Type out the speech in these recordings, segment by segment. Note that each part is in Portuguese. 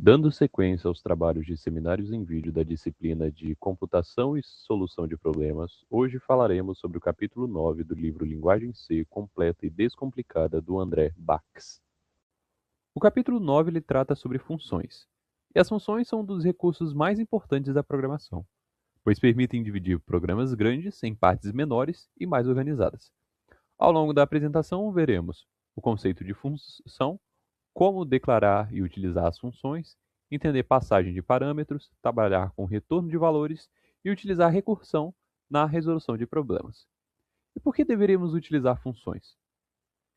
Dando sequência aos trabalhos de seminários em vídeo da disciplina de Computação e Solução de Problemas, hoje falaremos sobre o capítulo 9 do livro Linguagem C Completa e Descomplicada do André Bax. O capítulo 9 ele trata sobre funções. E as funções são um dos recursos mais importantes da programação, pois permitem dividir programas grandes em partes menores e mais organizadas. Ao longo da apresentação, veremos o conceito de função, como declarar e utilizar as funções, entender passagem de parâmetros, trabalhar com retorno de valores e utilizar recursão na resolução de problemas. E por que deveríamos utilizar funções?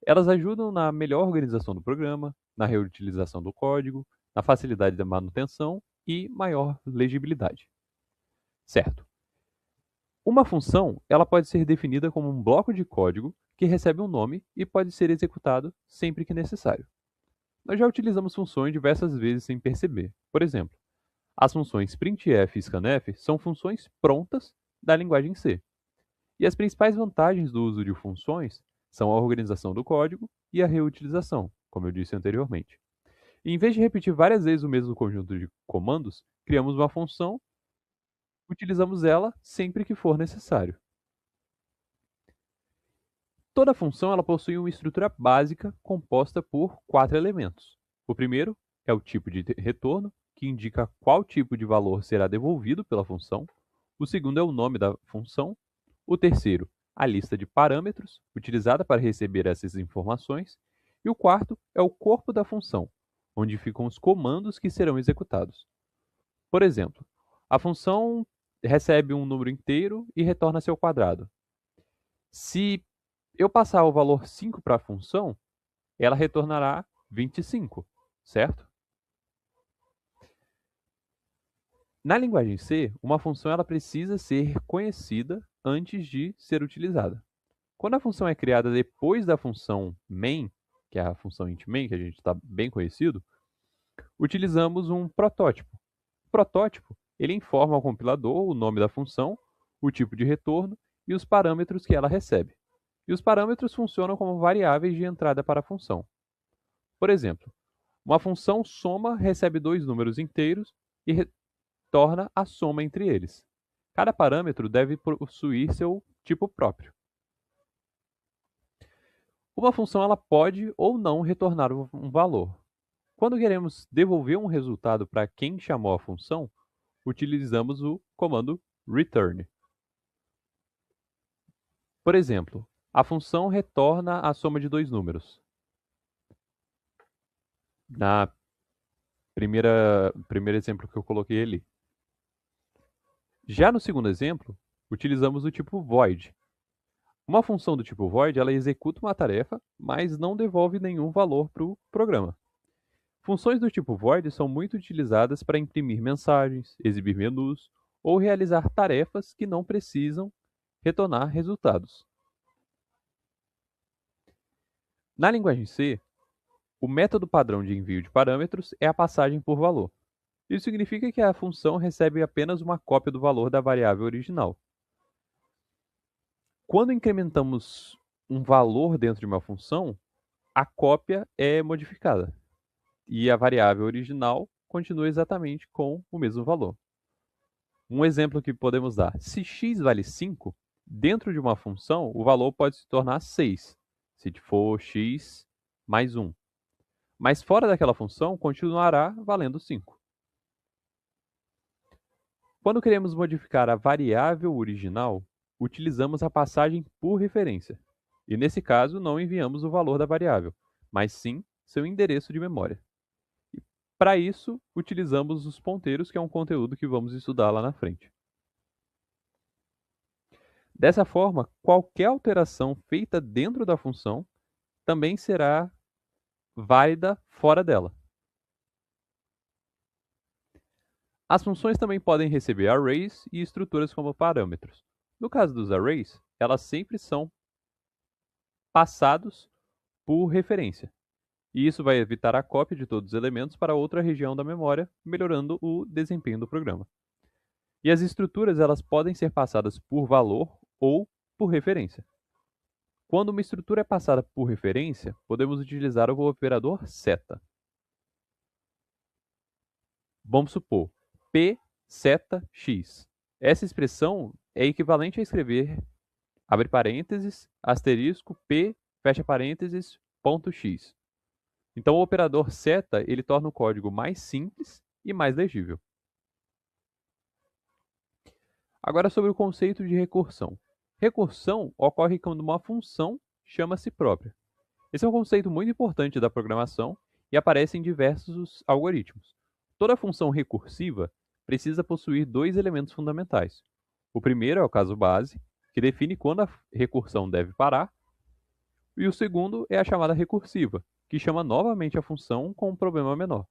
Elas ajudam na melhor organização do programa, na reutilização do código, na facilidade da manutenção e maior legibilidade. Certo. Uma função, ela pode ser definida como um bloco de código que recebe um nome e pode ser executado sempre que necessário. Nós já utilizamos funções diversas vezes sem perceber. Por exemplo, as funções printf e scanf são funções prontas da linguagem C. E as principais vantagens do uso de funções são a organização do código e a reutilização, como eu disse anteriormente. E em vez de repetir várias vezes o mesmo conjunto de comandos, criamos uma função, utilizamos ela sempre que for necessário. Toda função ela possui uma estrutura básica composta por 4 elementos. O primeiro é o tipo de retorno, que indica qual tipo de valor será devolvido pela função. O segundo é o nome da função. O terceiro, a lista de parâmetros utilizada para receber essas informações. E o quarto é o corpo da função, onde ficam os comandos que serão executados. Por exemplo, a função recebe um número inteiro e retorna seu quadrado. Se eu passar o valor 5 para a função, ela retornará 25, certo? Na linguagem C, uma função ela precisa ser conhecida antes de ser utilizada. Quando a função é criada depois da função main, que é a função int main, que a gente está bem conhecido, utilizamos um protótipo. O protótipo ele informa ao compilador o nome da função, o tipo de retorno e os parâmetros que ela recebe. E os parâmetros funcionam como variáveis de entrada para a função. Por exemplo, uma função soma recebe dois números inteiros e retorna a soma entre eles. Cada parâmetro deve possuir seu tipo próprio. Uma função ela pode ou não retornar um valor. Quando queremos devolver um resultado para quem chamou a função, utilizamos o comando return. Por exemplo, a função retorna a soma de dois números. Na primeiro exemplo que eu coloquei ali. Já no segundo exemplo, utilizamos o tipo void. Uma função do tipo void ela executa uma tarefa, mas não devolve nenhum valor para o programa. Funções do tipo void são muito utilizadas para imprimir mensagens, exibir menus ou realizar tarefas que não precisam retornar resultados. Na linguagem C, o método padrão de envio de parâmetros é a passagem por valor. Isso significa que a função recebe apenas uma cópia do valor da variável original. Quando incrementamos um valor dentro de uma função, a cópia é modificada e a variável original continua exatamente com o mesmo valor. Um exemplo que podemos dar: se x vale 5, dentro de uma função o valor pode se tornar 6, se for x mais 1. Mas fora daquela função continuará valendo 5. Quando queremos modificar a variável original, utilizamos a passagem por referência. E nesse caso, não enviamos o valor da variável, mas sim seu endereço de memória. E para isso, utilizamos os ponteiros, que é um conteúdo que vamos estudar lá na frente. Dessa forma, qualquer alteração feita dentro da função também será válida fora dela. As funções também podem receber arrays e estruturas como parâmetros. No caso dos arrays, elas sempre são passados por referência. E isso vai evitar a cópia de todos os elementos para outra região da memória, melhorando o desempenho do programa. E as estruturas elas podem ser passadas por valor ou por referência. Quando uma estrutura é passada por referência, podemos utilizar o operador seta. Vamos supor, P seta x. Essa expressão é equivalente a escrever, abre parênteses, asterisco, P, fecha parênteses, ponto x. Então, o operador seta, ele torna o código mais simples e mais legível. Agora, sobre o conceito de recursão. Recursão ocorre quando uma função chama a si própria. Esse é um conceito muito importante da programação e aparece em diversos algoritmos. Toda função recursiva precisa possuir dois elementos fundamentais. O primeiro é o caso base, que define quando a recursão deve parar, e o segundo é a chamada recursiva, que chama novamente a função com um problema menor.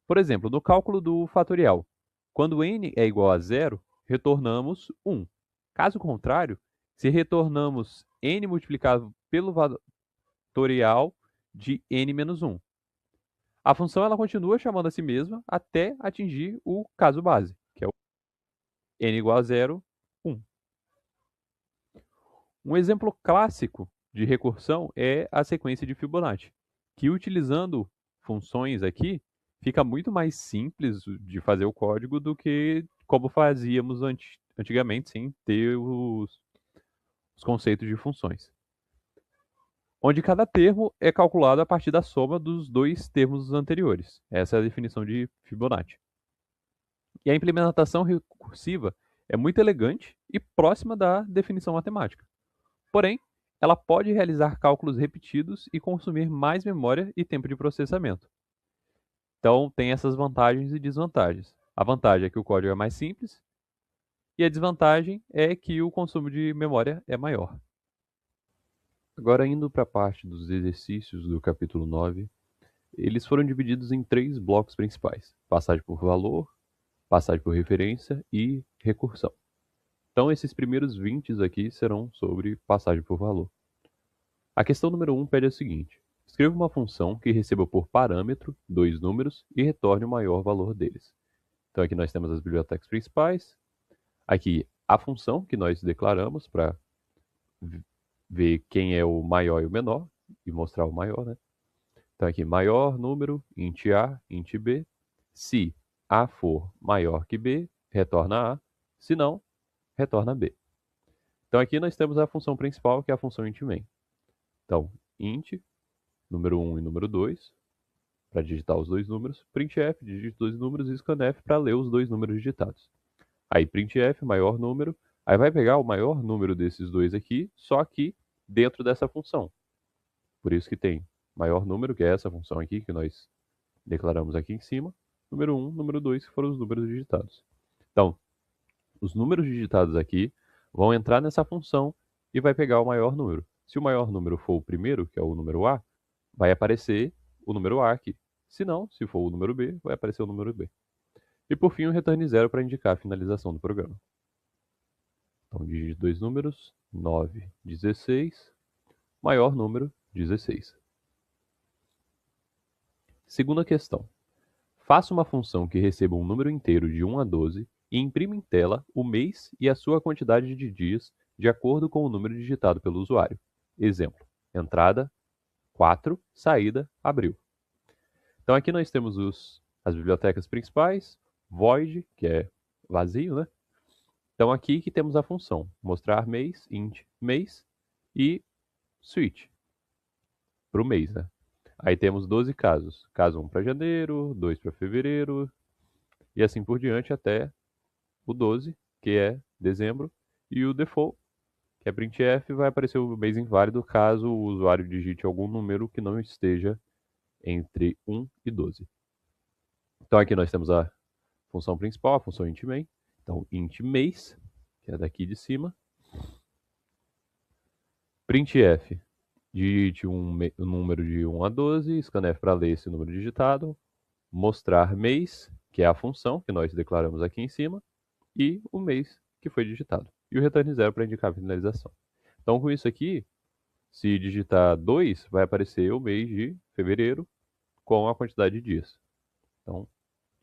Por exemplo, no cálculo do fatorial, quando n é igual a zero, retornamos 1. Caso contrário, se retornamos n multiplicado pelo fatorial de n menos 1. A função ela continua chamando a si mesma até atingir o caso base, que é o n igual a 0, 1. Um exemplo clássico de recursão é a sequência de Fibonacci, que utilizando funções aqui, fica muito mais simples de fazer o código do que como fazíamos antigamente, sem ter os conceitos de funções. Onde cada termo é calculado a partir da soma dos dois termos anteriores. Essa é a definição de Fibonacci. E a implementação recursiva é muito elegante e próxima da definição matemática. Porém, ela pode realizar cálculos repetidos e consumir mais memória e tempo de processamento. Então, tem essas vantagens e desvantagens. A vantagem é que o código é mais simples e a desvantagem é que o consumo de memória é maior. Agora, indo para a parte dos exercícios do capítulo 9, eles foram divididos em 3 blocos principais: passagem por valor, passagem por referência e recursão. Então, esses primeiros 20 aqui serão sobre passagem por valor. A questão número 1 pede o seguinte: escreva uma função que receba por parâmetro 2 números e retorne o maior valor deles. Então, aqui nós temos as bibliotecas principais. Aqui, a função que nós declaramos para ver quem é o maior e o menor, e mostrar o maior, né? Então, aqui, maior número, int A, int B. Se A for maior que B, retorna A. Se não, retorna B. Então, aqui nós temos a função principal, que é a função int_main. Então, int, número 1 e número 2, para digitar os dois números. Printf, digita dois números e scanf para ler os dois números digitados. Aí, printf, maior número. Aí vai pegar o maior número desses dois aqui, só que dentro dessa função. Por isso que tem maior número, que é essa função aqui que nós declaramos aqui em cima. Número 1, número 2, que foram os números digitados. Então, os números digitados aqui vão entrar nessa função e vai pegar o maior número. Se o maior número for o primeiro, que é o número A, vai aparecer o número A aqui. Se não, se for o número B, vai aparecer o número B. E por fim, o return 0 para indicar a finalização do programa. Então, digite dois números, 9, 16, maior número, 16. Segunda questão. Faça uma função que receba um número inteiro de 1 a 12 e imprima em tela o mês e a sua quantidade de dias de acordo com o número digitado pelo usuário. Exemplo: entrada 4, saída abril. Então aqui nós temos as bibliotecas principais, void, que é vazio, né? Então aqui que temos a função mostrar mês, int mês, e switch para o mês, né? Aí temos 12 casos. Caso 1 para janeiro, 2 para fevereiro, e assim por diante até o 12, que é dezembro, e o default, que é printf, vai aparecer o mês inválido caso o usuário digite algum número que não esteja entre 1 e 12. Então aqui nós temos a função principal, a função int_main. Então int mês, que é daqui de cima. Printf, digite um número de 1 a 12, scanf para ler esse número digitado, mostrar mês, que é a função que nós declaramos aqui em cima, e o mês que foi digitado. E o return 0 para indicar a finalização. Então com isso aqui, se digitar 2, vai aparecer o mês de fevereiro com a quantidade de dias. Então,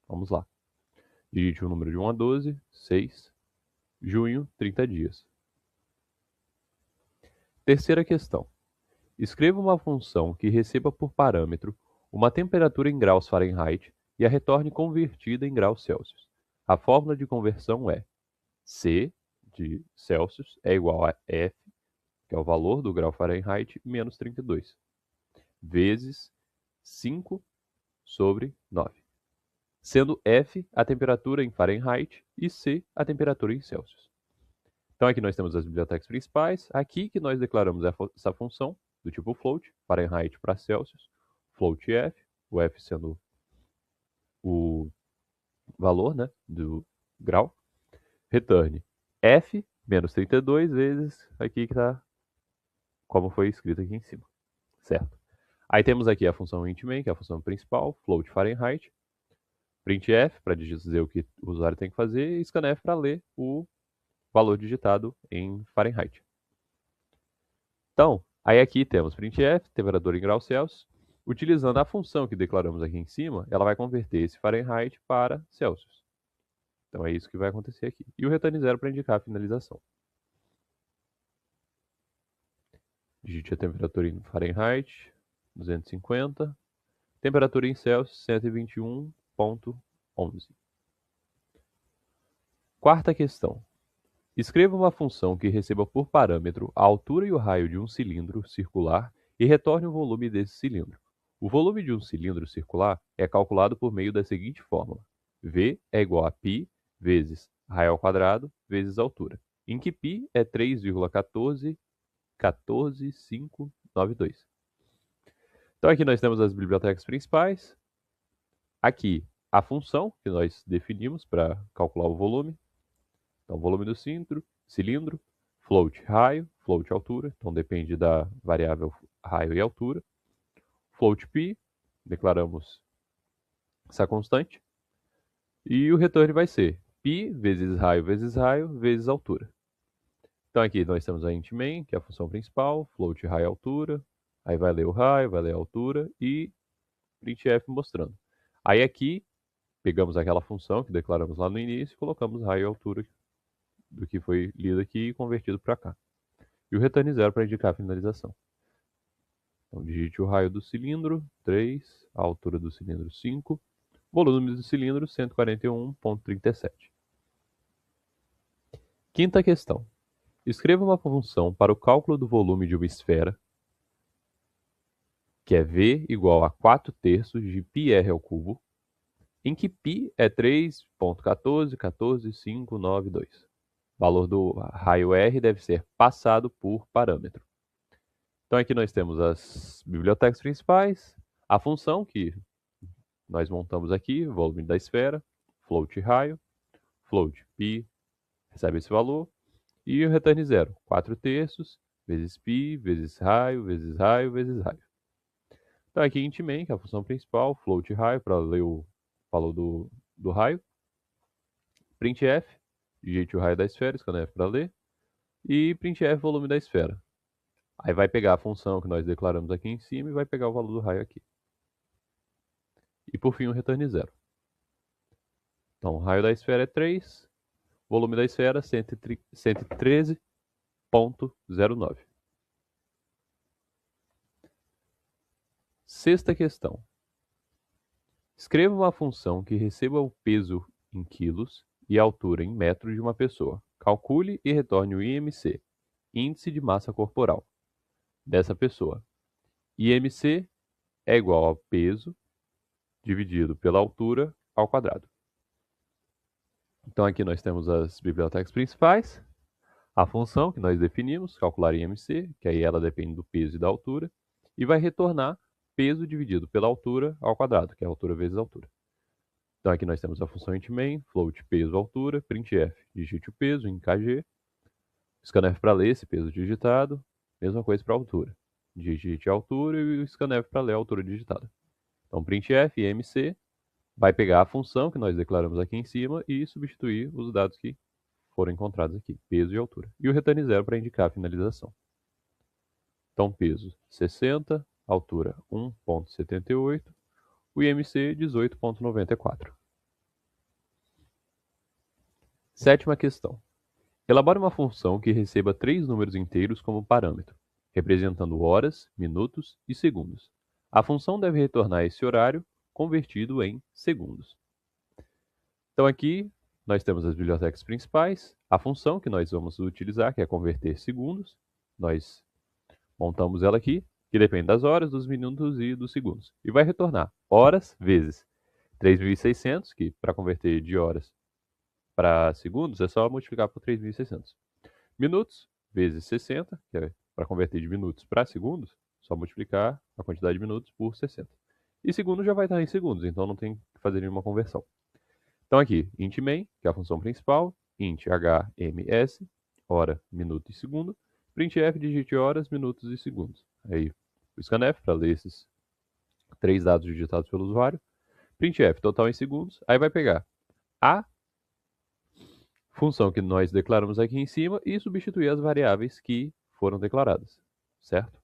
vamos lá. Digite o número de 1 a 12, 6, junho, 30 dias. Terceira questão. Escreva uma função que receba por parâmetro uma temperatura em graus Fahrenheit e a retorne convertida em graus Celsius. A fórmula de conversão é C de Celsius é igual a F, que é o valor do grau Fahrenheit, menos 32, vezes 5 sobre 9, sendo F a temperatura em Fahrenheit e C a temperatura em Celsius. Então aqui nós temos as bibliotecas principais, aqui que nós declaramos essa função do tipo float, Fahrenheit para Celsius, float F, o F sendo o valor, né, do grau, return F menos 32 vezes aqui que está como foi escrito aqui em cima, certo? Aí temos aqui a função intMain, que é a função principal, float Fahrenheit, printf para dizer o que o usuário tem que fazer e scanf para ler o valor digitado em Fahrenheit. Então, aí aqui temos printf, temperatura em graus Celsius. Utilizando a função que declaramos aqui em cima, ela vai converter esse Fahrenheit para Celsius. Então é isso que vai acontecer aqui. E o return 0 para indicar a finalização. Digite a temperatura em Fahrenheit, 250. Temperatura em Celsius, 121,11. Quarta questão. Escreva uma função que receba por parâmetro a altura e o raio de um cilindro circular e retorne o volume desse cilindro. O volume de um cilindro circular é calculado por meio da seguinte fórmula. V é igual a π vezes raio ao quadrado vezes altura, em que π é 3,14592. Então aqui nós temos as bibliotecas principais. Aqui a função que nós definimos para calcular o volume. Então, volume do cilindro, float raio, float altura, então depende da variável raio e altura. Float π, declaramos essa constante. E o retorno vai ser π vezes raio vezes altura. Então aqui nós temos a intMain, que é a função principal, float raio altura, aí vai ler o raio, vai ler a altura e printf mostrando. Aí aqui pegamos aquela função que declaramos lá no início e colocamos raio e altura do que foi lido aqui e convertido para cá. E o return 0 para indicar a finalização. Então, digite o raio do cilindro, 3, a altura do cilindro, 5, volume do cilindro, 141,37. Quinta questão. Escreva uma função para o cálculo do volume de uma esfera, que é V igual a 4/3 de πr ao cubo, em que π é 3,1414592. O valor do raio R deve ser passado por parâmetro. Então aqui nós temos as bibliotecas principais, a função que nós montamos aqui, volume da esfera, float raio, float π, recebe esse valor, e o return 0, 4/3 vezes π, vezes raio, vezes raio, vezes raio. Então aqui intMain, que é a função principal, float raio, para ler o valor do raio, printf, digite o raio da esfera, scanf para ler, e printf volume da esfera. Aí vai pegar a função que nós declaramos aqui em cima e vai pegar o valor do raio aqui. E por fim o return 0. Então o raio da esfera é 3, volume da esfera 113,09. Sexta questão. Escreva uma função que receba o peso em quilos e a altura em metros de uma pessoa. Calcule e retorne o IMC, índice de massa corporal, dessa pessoa. IMC é igual ao peso dividido pela altura ao quadrado. Então aqui nós temos as bibliotecas principais, a função que nós definimos, calcular IMC, que aí ela depende do peso e da altura, e vai retornar peso dividido pela altura ao quadrado, que é a altura vezes a altura. Então aqui nós temos a função intMain, float peso altura, printf, digite o peso em kg, scanf para ler esse peso digitado, mesma coisa para a altura. Digite a altura e o scanf para ler a altura digitada. Então printf IMC vai pegar a função que nós declaramos aqui em cima e substituir os dados que foram encontrados aqui, peso e altura. E o return 0 para indicar a finalização. Então peso 60, altura 1,78, o IMC 18,94. Sétima questão. Elabore uma função que receba 3 números inteiros como parâmetro, representando horas, minutos e segundos. A função deve retornar esse horário convertido em segundos. Então aqui nós temos as bibliotecas principais, a função que nós vamos utilizar, que é converter segundos. Nós montamos ela aqui, que depende das horas, dos minutos e dos segundos. E vai retornar horas vezes 3.600, que para converter de horas para segundos é só multiplicar por 3.600. Minutos vezes 60, que é para converter de minutos para segundos, só multiplicar a quantidade de minutos por 60. E segundo já vai estar em segundos, então não tem que fazer nenhuma conversão. Então aqui, int main, que é a função principal, int hms, hora, minuto e segundo, printf, digite horas, minutos e segundos. Aí o scanf, para ler esses 3 dados digitados pelo usuário, printf, total em segundos, aí vai pegar a função que nós declaramos aqui em cima e substituir as variáveis que foram declaradas, certo?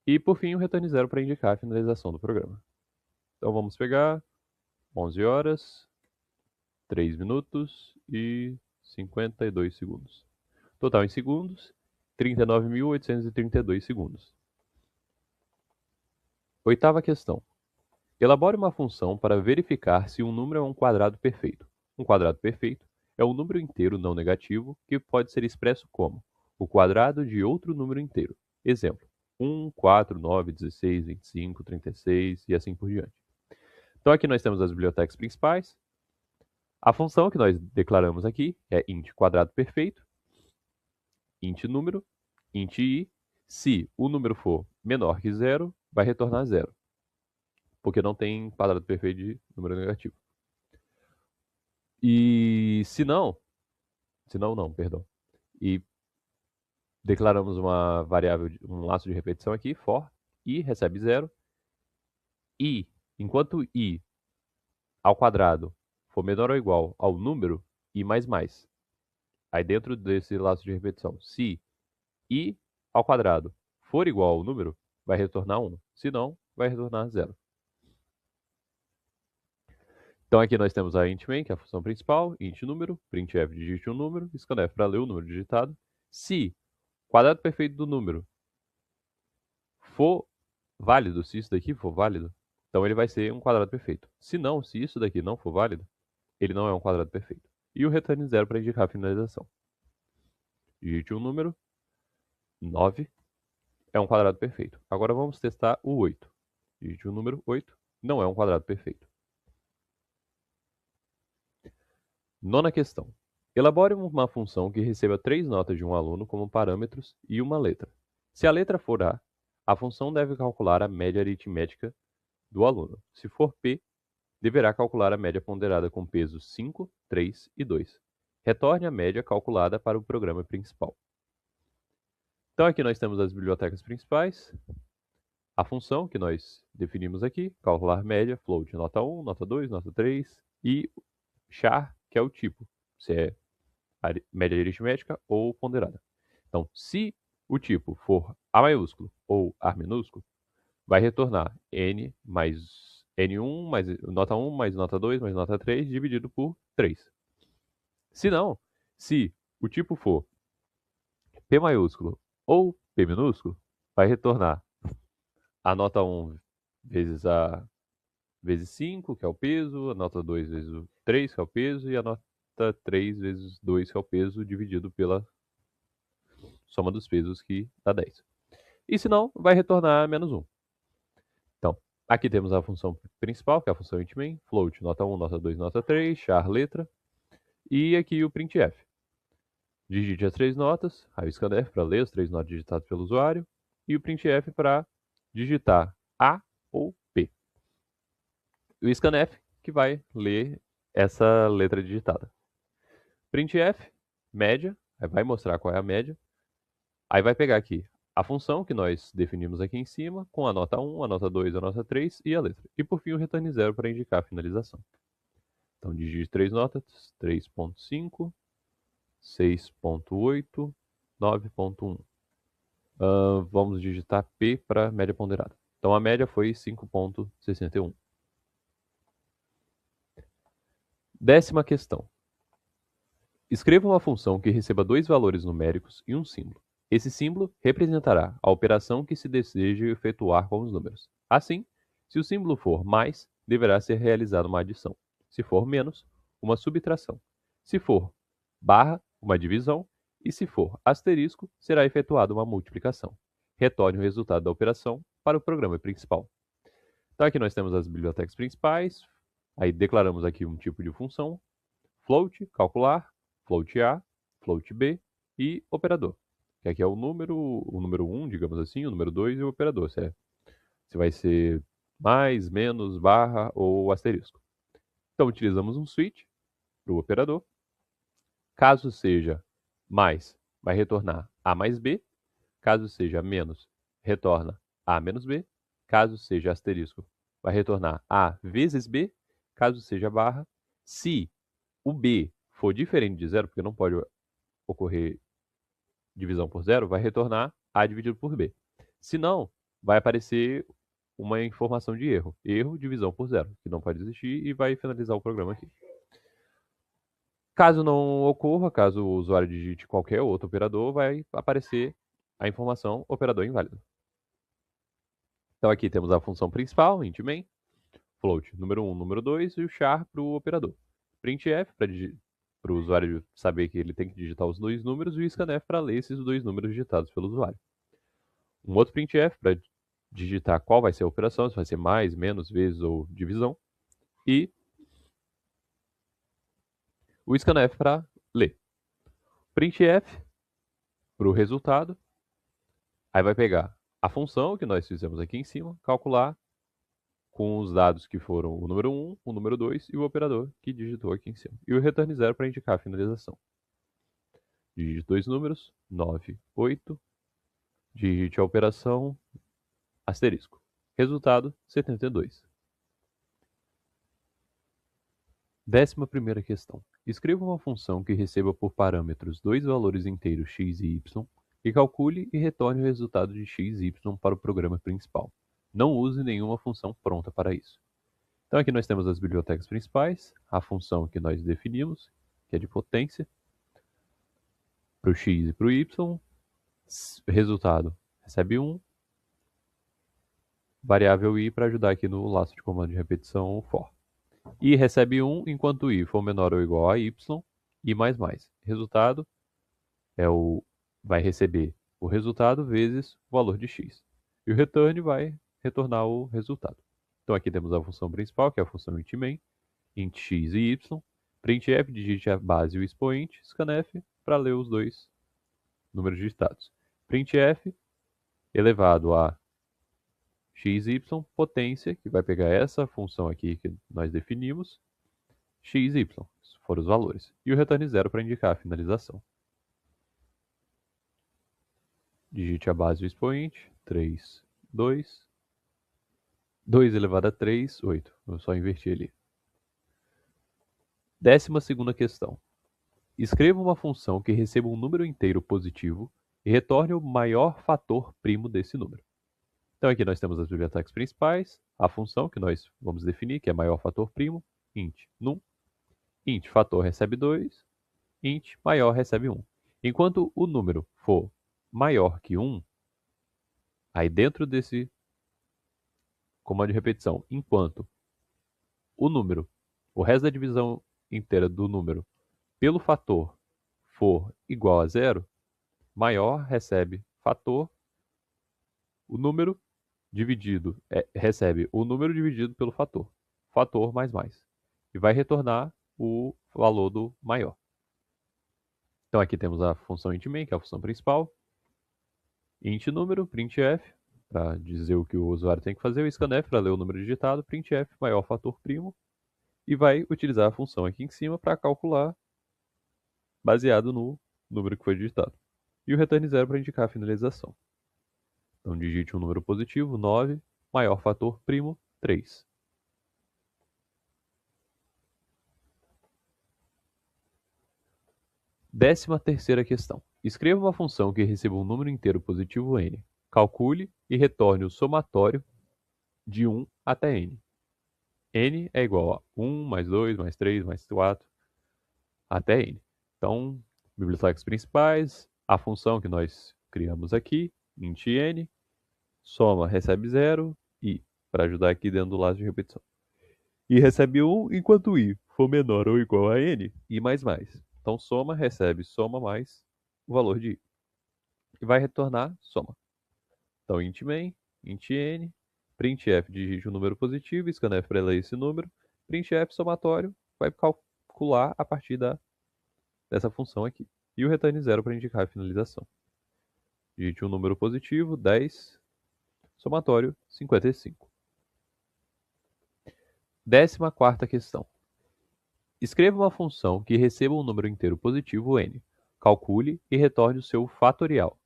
E por fim o return 0 para indicar a finalização do programa. Então vamos pegar 11 horas, 3 minutos e 52 segundos. Total em segundos, 39.832 segundos. Oitava questão. Elabore uma função para verificar se um número é um quadrado perfeito. Um quadrado perfeito é um número inteiro não negativo que pode ser expresso como o quadrado de outro número inteiro. Exemplo, 1, 4, 9, 16, 25, 36 e assim por diante. Então aqui nós temos as bibliotecas principais. A função que nós declaramos aqui é int quadrado perfeito, int número, int i. Se o número for menor que zero, vai retornar zero, porque não tem quadrado perfeito de número negativo. E se não, perdão. E declaramos uma variável, um laço de repetição aqui, for, i recebe zero. E, enquanto i ao quadrado for menor ou igual ao número, i mais mais. Aí dentro desse laço de repetição, se i ao quadrado for igual ao número, vai retornar 1. Se não, vai retornar 0. Então aqui nós temos a int main, que é a função principal, int número, printf digite um número, scanf para ler o número digitado. Se o quadrado perfeito do número for válido, se isso daqui for válido, então ele vai ser um quadrado perfeito. Se não, se isso daqui não for válido, ele não é um quadrado perfeito. E o return 0 para indicar a finalização. Digite um número, 9 é um quadrado perfeito. Agora vamos testar o 8. Digite o número 8, não é um quadrado perfeito. Nona questão. Elabore uma função que receba 3 notas de um aluno como parâmetros e uma letra. Se a letra for A função deve calcular a média aritmética do aluno. Se for P, deverá calcular a média ponderada com pesos 5, 3 e 2. Retorne a média calculada para o programa principal. Então aqui nós temos as bibliotecas principais, a função que nós definimos aqui, calcular média, float nota 1, nota 2, nota 3 e char, que é o tipo, se é média aritmética ou ponderada. Então, se o tipo for A maiúsculo ou A minúsculo, vai retornar N mais N1 mais nota 1 mais nota 2 mais nota 3 dividido por 3. Se não, se o tipo for P maiúsculo ou P minúsculo, vai retornar a nota 1 vezes 5, que é o peso, a nota 2 vezes o 3, que é o peso, e a nota 3 vezes 2, que é o peso, dividido pela soma dos pesos, que dá 10. E se não, vai retornar menos 1. Então, aqui temos a função principal, que é a função int main, float, nota 1, nota 2, nota 3, char, letra, e aqui o printf. Digite as 3 notas, aí o scanf para ler as 3 notas digitadas pelo usuário, e o printf para digitar A ou P. E o scanf que vai ler essa letra digitada. Printf, média, aí vai mostrar qual é a média. Aí vai pegar aqui a função que nós definimos aqui em cima, com a nota 1, a nota 2, a nota 3 e a letra. E por fim o return 0 para indicar a finalização. Então digite 3 notas, 3.5, 6.8, 9.1. Vamos digitar P para média ponderada. Então a média foi 5.61. Décima questão. Escreva uma função que receba 2 valores numéricos e um símbolo. Esse símbolo representará a operação que se deseja efetuar com os números. Assim, se o símbolo for mais, deverá ser realizada uma adição. Se for menos, uma subtração. Se for barra, uma divisão. E se for asterisco, será efetuada uma multiplicação. Retorne o resultado da operação para o programa principal. Então aqui nós temos as bibliotecas principais. Aí declaramos aqui um tipo de função. Float, calcular, float A, float B e operador. Que aqui é o número 1, digamos assim, o número 2 e o operador. Se vai ser mais, menos, barra ou asterisco. Então utilizamos um switch para o operador. Caso seja mais, vai retornar A mais B. Caso seja menos, retorna A menos B. Caso seja asterisco, vai retornar A vezes B. Caso seja barra, se o B for diferente de zero, porque não pode ocorrer divisão por zero, vai retornar A dividido por B. Se não, vai aparecer uma informação de erro. Erro, divisão por zero, que não pode existir e vai finalizar o programa aqui. Caso não ocorra, caso o usuário digite qualquer outro operador, vai aparecer a informação operador inválido. Então aqui temos a função principal, int main, float número 1, número 2 e o char para o operador. Printf para o usuário saber que ele tem que digitar os dois números e o scanf para ler esses dois números digitados pelo usuário. Um outro printf para digitar qual vai ser a operação, se vai ser mais, menos, vezes ou divisão. E o scanf para ler. Printf para o resultado. Aí vai pegar a função que nós fizemos aqui em cima, calcular com os dados que foram o número 1, o número 2 e o operador que digitou aqui em cima. E o return 0 para indicar a finalização. Digite dois números, 9, 8. Digite a operação asterisco. Resultado, 72. 11ª questão. Escreva uma função que receba por parâmetros dois valores inteiros x e y e calcule e retorne o resultado de x e y para o programa principal. Não use nenhuma função pronta para isso. Então aqui nós temos as bibliotecas principais, a função que nós definimos, que é de potência, para o x e para o y, resultado recebe 1, variável i para ajudar aqui no laço de comando de repetição for. I recebe 1 enquanto i for menor ou igual a y, i mais mais. Resultado vai receber o resultado vezes o valor de x. E o return vai retornar o resultado. Então aqui temos a função principal, que é a função int main, int x e y, printf, digite a base e o expoente, scanf, para ler os dois números digitados. Printf elevado a x, y, potência, que vai pegar essa função aqui que nós definimos, x, y, foram os valores. E o return 0 para indicar a finalização. Digite a base e o expoente, 3, 2, 2 elevado a 3, 8. Eu só inverti ali. 12ª questão. Escreva uma função que receba um número inteiro positivo e retorne o maior fator primo desse número. Então aqui nós temos as bibliotecas principais, a função que nós vamos definir, que é maior fator primo, int num, int fator recebe 2, int maior recebe 1. Enquanto o número for maior que 1, aí dentro desse comando de repetição, enquanto o resto da divisão inteira do número pelo fator for igual a 0, maior recebe fator, o número dividido recebe o número dividido pelo fator, fator mais mais, e vai retornar o valor do maior. Então aqui temos a função int main, que é a função principal, int número, printf, para dizer o que o usuário tem que fazer, o scanf para ler o número digitado, printf maior fator primo, e vai utilizar a função aqui em cima para calcular baseado no número que foi digitado. E o return 0 para indicar a finalização. Então digite um número positivo, 9, maior fator primo, 3. Décima terceira questão. Escreva uma função que receba um número inteiro positivo n. Calcule e retorne o somatório de 1 até n. N é igual a 1 mais 2 mais 3 mais 4 até n. Então, bibliotecas principais, a função que nós criamos aqui, int n, soma recebe 0 e, para ajudar aqui dentro do laço de repetição. I recebe 1 enquanto I for menor ou igual a N, I mais mais. Então, soma recebe soma mais o valor de I. E vai retornar soma. Então, int main, int n, printf digite um número positivo, scanf para ler esse número, printf somatório vai calcular a partir dessa função aqui. E o return 0 para indicar a finalização. Digite um número positivo, 10, somatório 55. 14ª questão. Escreva uma função que receba um número inteiro positivo n. Calcule e retorne o seu fatorial.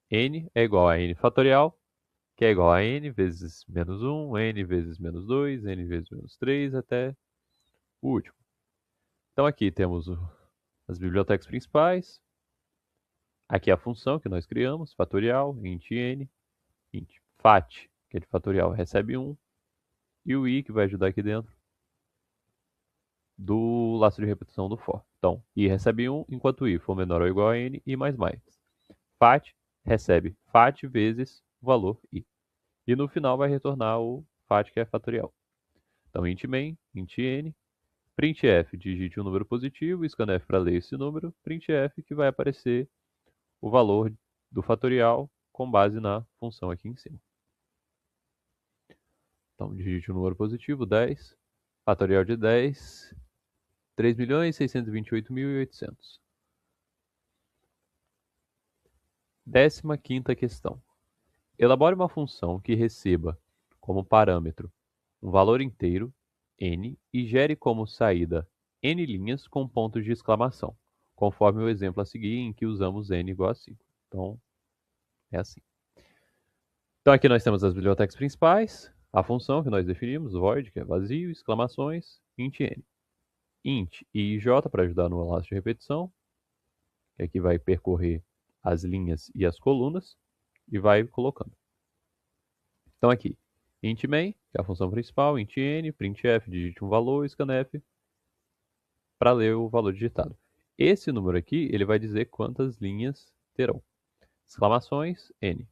N é igual a n fatorial, que é igual a n vezes menos 1, n vezes menos 2, n vezes menos 3, até o último. Então aqui temos as bibliotecas principais. Aqui é a função que nós criamos, fatorial, int n, int fat, que é de fatorial, recebe 1, e o i, que vai ajudar aqui dentro, do laço de repetição do for. Então, i recebe 1, enquanto i for menor ou igual a n, i mais mais. Fat recebe fat vezes o valor i. E no final vai retornar o fat, que é fatorial. Então, int main, int n, printf, digite um número positivo, scanf para ler esse número, printf, que vai aparecer o valor do fatorial com base na função aqui em cima. Então, digite um número positivo, 10, fatorial de 10, 3.628.800. 15ª questão. Elabore uma função que receba como parâmetro um valor inteiro, n, e gere como saída n linhas com pontos de exclamação, conforme o exemplo a seguir em que usamos n igual a 5. Então, é assim. Então, aqui nós temos as bibliotecas principais, a função que nós definimos, void, que é vazio, exclamações, int n. Int e ij para ajudar no laço de repetição, que aqui vai percorrer as linhas e as colunas, e vai colocando. Então, aqui, int main, que é a função principal, int n, printf, digite um valor, scanf, para ler o valor digitado. Esse número aqui, ele vai dizer quantas linhas terão. Exclamações, n.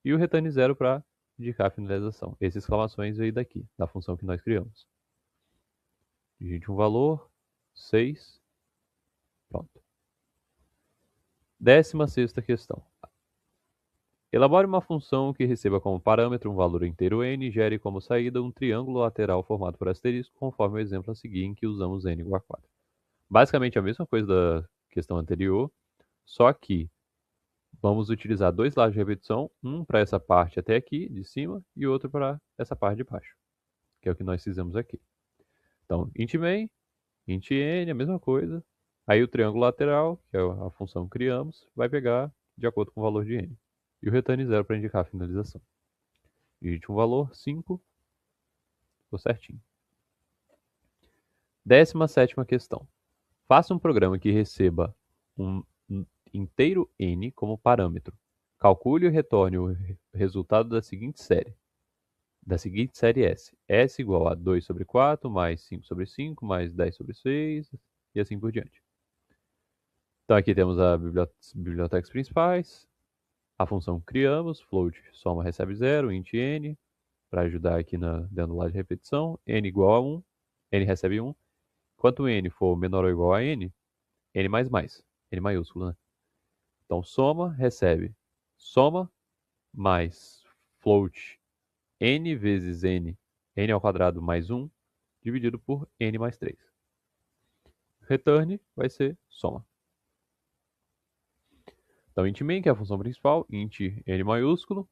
E o return 0 para indicar a finalização. Essas exclamações aí daqui, da função que nós criamos. Digite um valor, 6. Pronto. 16ª questão. Elabore uma função que receba como parâmetro um valor inteiro n e gere como saída um triângulo lateral formado por asterisco, conforme o exemplo a seguir em que usamos n igual a 4. Basicamente a mesma coisa da questão anterior, só que vamos utilizar dois lados de repetição, um para essa parte até aqui, de cima, e outro para essa parte de baixo, que é o que nós fizemos aqui. Então, int main, int n, a mesma coisa. Aí o triângulo lateral, que é a função que criamos, vai pegar de acordo com o valor de n. E o return 0 para indicar a finalização. Digite um valor, 5. Ficou certinho. 17ª questão. Faça um programa que receba um inteiro n como parâmetro. Calcule e retorne o resultado da seguinte série. S. S igual a 2 sobre 4, mais 5 sobre 5, mais 10 sobre 6, e assim por diante. Então aqui temos as bibliotecas principais, a função que criamos, float soma recebe 0, int n, para ajudar aqui dentro do lado de repetição, n igual a 1, n recebe 1. Enquanto n for menor ou igual a n mais mais, n maiúsculo, né? Então soma recebe soma mais float n vezes n ao quadrado mais 1, dividido por n mais 3. Return vai ser soma. Então, int main, que é a função principal, int n maiúsculo,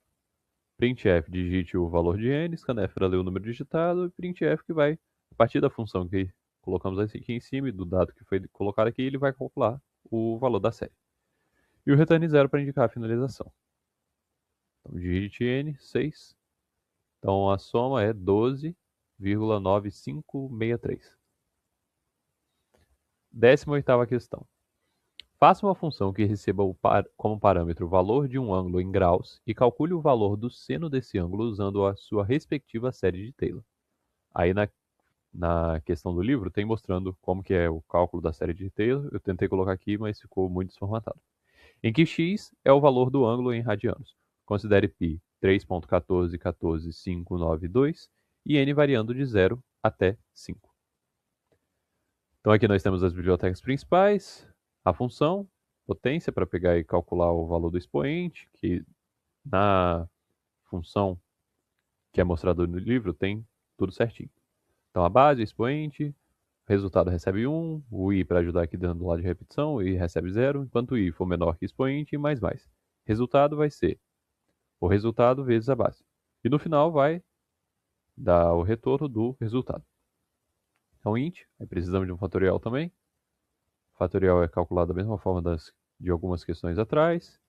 printf digite o valor de n, scanf para ler o número digitado, e printf que vai, a partir da função que colocamos aqui em cima e do dado que foi colocado aqui, ele vai calcular o valor da série. E o return 0 para indicar a finalização. Então, digite n, 6. Então, a soma é 12,9563. 18ª questão. Faça uma função que receba como parâmetro o valor de um ângulo em graus e calcule o valor do seno desse ângulo usando a sua respectiva série de Taylor. Aí na questão do livro tem mostrando como que é o cálculo da série de Taylor. Eu tentei colocar aqui, mas ficou muito desformatado. Em que x é o valor do ângulo em radianos. Considere π 3.1414592 e n variando de 0 até 5. Então aqui nós temos as bibliotecas principais, a função, potência para pegar e calcular o valor do expoente, que na função que é mostrado no livro tem tudo certinho. Então a base, o expoente, o resultado recebe 1, o i para ajudar aqui dando lado de repetição, o i recebe 0, enquanto o i for menor que expoente, mais. Resultado vai ser o resultado vezes a base. E no final vai dar o retorno do resultado. Então int, aí precisamos de um fatorial também. O fatorial é calculado da mesma forma de algumas questões atrás.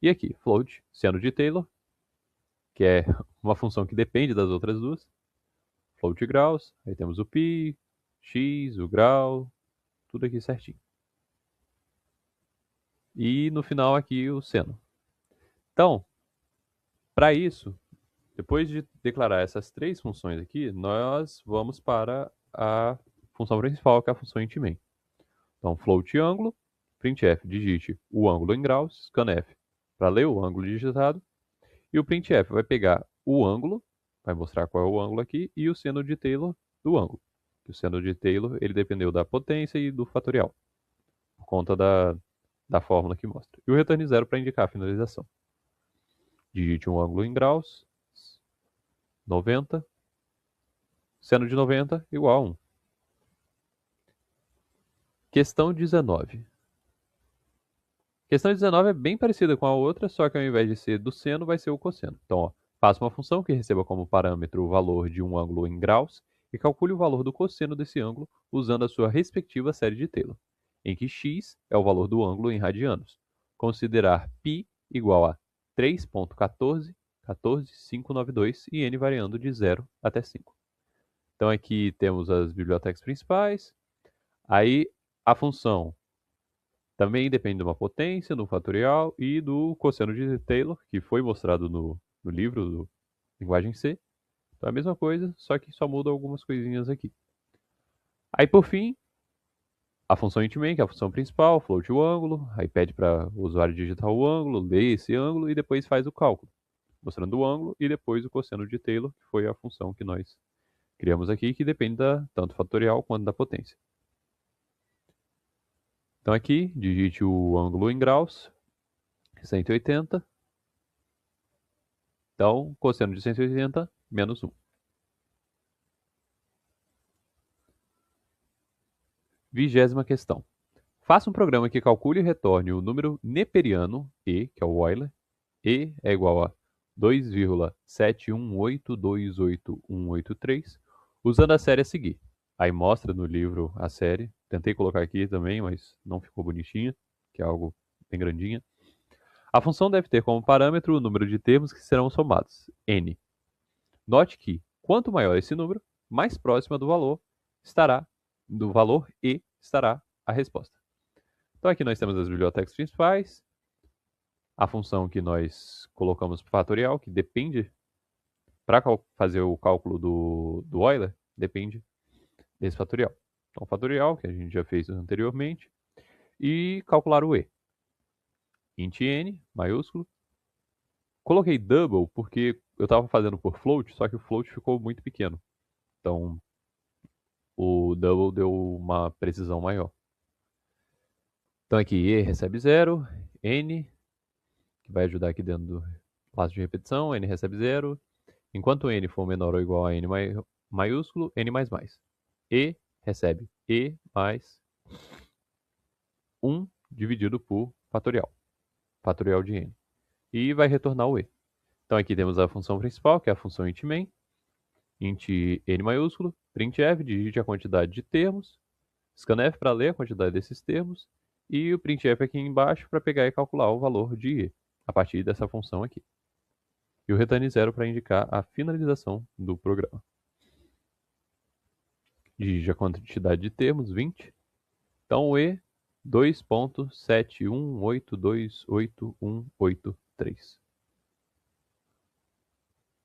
E aqui, float, seno de Taylor, que é uma função que depende das outras duas. Float graus, aí temos o π, x, o grau, tudo aqui certinho. E no final aqui o seno. Então, para isso, depois de declarar essas três funções aqui, nós vamos para a função principal, que é a função int_main. Então, float ângulo, printf digite o ângulo em graus, scanf para ler o ângulo digitado, e o printf vai pegar o ângulo, vai mostrar qual é o ângulo aqui, e o seno de Taylor do ângulo. O seno de Taylor ele dependeu da potência e do fatorial, por conta da fórmula que mostra. E o return 0 para indicar a finalização. Digite um ângulo em graus, 90, seno de 90 igual a 1. Questão 19. Questão 19 é bem parecida com a outra, só que ao invés de ser do seno, vai ser o cosseno. Então, ó, faça uma função que receba como parâmetro o valor de um ângulo em graus e calcule o valor do cosseno desse ângulo usando a sua respectiva série de Taylor, em que x é o valor do ângulo em radianos. Considerar π igual a 3.14, e n variando de 0 até 5. Então aqui temos as bibliotecas principais, aí a função também depende de uma potência, do fatorial e do cosseno de Taylor, que foi mostrado no livro do Linguagem C. Então é a mesma coisa, só que só muda algumas coisinhas aqui. Aí por fim, a função int_main, que é a função principal, float o ângulo, aí pede para o usuário digitar o ângulo, ler esse ângulo e depois faz o cálculo, mostrando o ângulo e depois o cosseno de Taylor, que foi a função que nós criamos aqui, que depende tanto do fatorial quanto da potência. Então aqui, digite o ângulo em graus, 180. Então, cosseno de 180 menos 1. 20ª questão. Faça um programa que calcule e retorne o número neperiano, E, que é o Euler. E é igual a 2,718288183, usando a série a seguir. Aí mostra no livro a série. Tentei colocar aqui também, mas não ficou bonitinha, que é algo bem grandinha. A função deve ter como parâmetro o número de termos que serão somados, n. Note que, quanto maior esse número, mais próxima do valor E estará a resposta. Então aqui nós temos as bibliotecas principais, a função que nós colocamos para fatorial, que depende, para fazer o cálculo do Euler, depende desse fatorial. Então, o fatorial, que a gente já fez anteriormente, e calcular o E. Int n, maiúsculo. Coloquei double porque eu estava fazendo por float, só que o float ficou muito pequeno. Então, o double deu uma precisão maior. Então, aqui E recebe 0, N, que vai ajudar aqui dentro do passo de repetição, N recebe 0. Enquanto N for menor ou igual a N maiúsculo, N mais mais. E recebe E mais 1 dividido por fatorial de N. E vai retornar o E. Então aqui temos a função principal, que é a função int_main, int N maiúsculo, printf, digite a quantidade de termos, scanf para ler a quantidade desses termos, e o printf aqui embaixo para pegar e calcular o valor de E, a partir dessa função aqui. E o return 0 para indicar a finalização do programa. Digite a quantidade de termos, 20. Então o E, 2.718288183.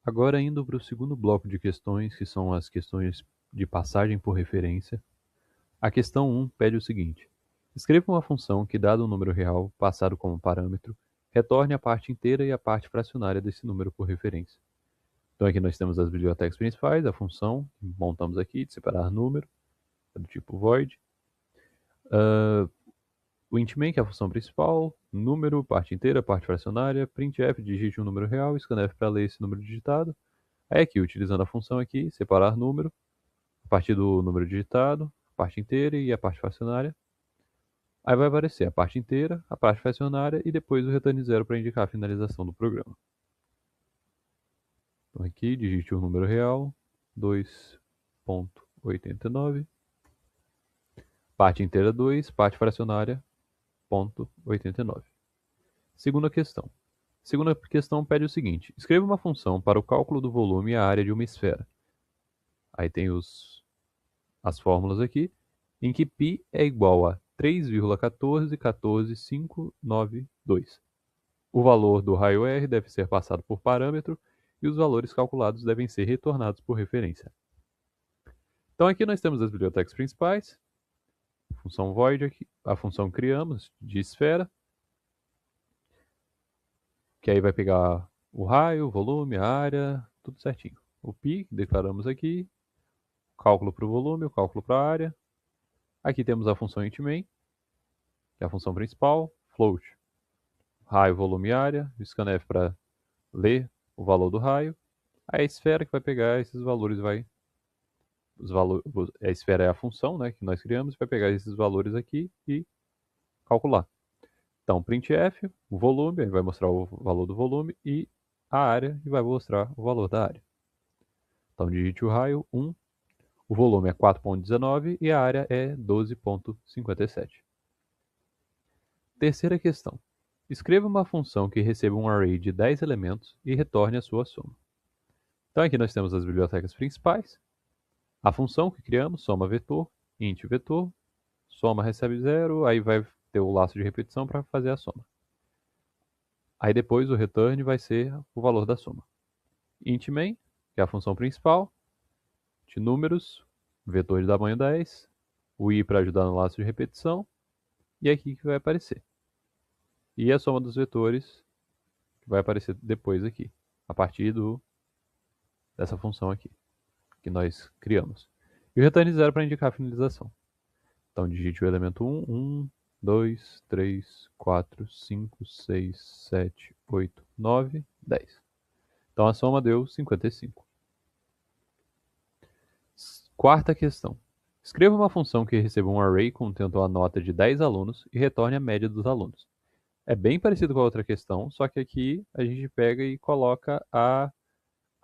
Agora indo para o segundo bloco de questões, que são as questões de passagem por referência. A questão 1 pede o seguinte: escreva uma função que, dado um número real passado como parâmetro, retorne a parte inteira e a parte fracionária desse número por referência. Então aqui nós temos as bibliotecas principais, a função, montamos aqui, de separar número, é do tipo void. O int_main, que é a função principal, número, parte inteira, parte fracionária, printf, digite um número real, scanf para ler esse número digitado. Aí aqui, utilizando a função aqui, separar número, a partir do número digitado, a parte inteira e a parte fracionária. Aí vai aparecer a parte inteira, a parte fracionária e depois o return 0 para indicar a finalização do programa. Então aqui, digite o número real, 2.89. Parte inteira 2, parte fracionária, 0.89. Segunda questão. Segunda questão pede o seguinte: escreva uma função para o cálculo do volume e a área de uma esfera. Aí tem as fórmulas aqui, em que π é igual a 3,1414592. O valor do raio R deve ser passado por parâmetro e os valores calculados devem ser retornados por referência. Então aqui nós temos as bibliotecas principais, a função void aqui, a função criamos de esfera, que aí vai pegar o raio, o volume, a área, tudo certinho. O π, declaramos aqui, cálculo para o volume, o cálculo para a área. Aqui temos a função int_main, que é a função principal, float, raio, volume e área, scanf para ler o valor do raio. A esfera que vai pegar esses valores, a esfera é a função, né, que nós criamos, vai pegar esses valores aqui e calcular. Então, printf, o volume, vai mostrar o valor do volume, e a área, e vai mostrar o valor da área. Então, digite o raio 1, o volume é 4.19 e a área é 12.57. Terceira questão. Escreva uma função que receba um array de 10 elementos e retorne a sua soma. Então aqui nós temos as bibliotecas principais, a função que criamos, soma vetor, int vetor, soma recebe 0, aí vai ter o laço de repetição para fazer a soma. Aí depois o return vai ser o valor da soma. Int_main, que é a função principal, de números, vetor de tamanho 10, o i para ajudar no laço de repetição, e aqui que vai aparecer. E a soma dos vetores que vai aparecer depois aqui, a partir dessa função aqui, que nós criamos. E o return 0 para indicar a finalização. Então digite o elemento 1, 1, 2, 3, 4, 5, 6, 7, 8, 9, 10. Então a soma deu 55. Quarta questão. Escreva uma função que receba um array contendo a nota de 10 alunos e retorne a média dos alunos. É bem parecido com a outra questão, só que aqui a gente pega e coloca a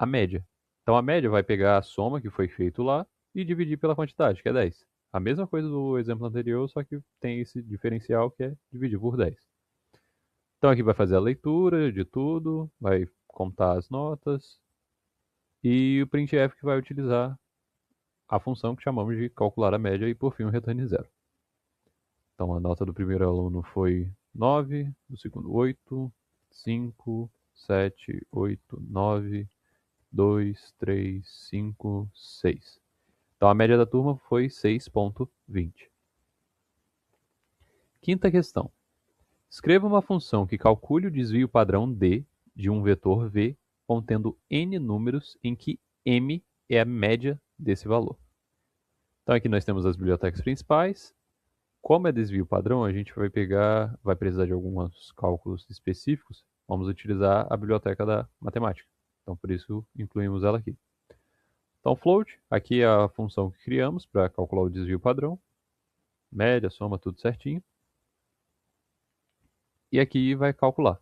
média. Então a média vai pegar a soma que foi feito lá e dividir pela quantidade, que é 10. A mesma coisa do exemplo anterior, só que tem esse diferencial que é dividir por 10. Então aqui vai fazer a leitura de tudo, vai contar as notas e o printf que vai utilizar a função que chamamos de calcular a média e por fim o return 0. Então a nota do primeiro aluno foi 9, do segundo 8, 5, 7, 8, 9, 2, 3, 5, 6. Então a média da turma foi 6.20. Quinta questão. Escreva uma função que calcule o desvio padrão D de um vetor V contendo n números em que m é a média desse valor. Então aqui nós temos as bibliotecas principais. Como é desvio padrão, a gente vai precisar de alguns cálculos específicos. Vamos utilizar a biblioteca da matemática. Então por isso incluímos ela aqui. Então float, aqui é a função que criamos para calcular o desvio padrão. Média, soma, tudo certinho. E aqui vai calcular.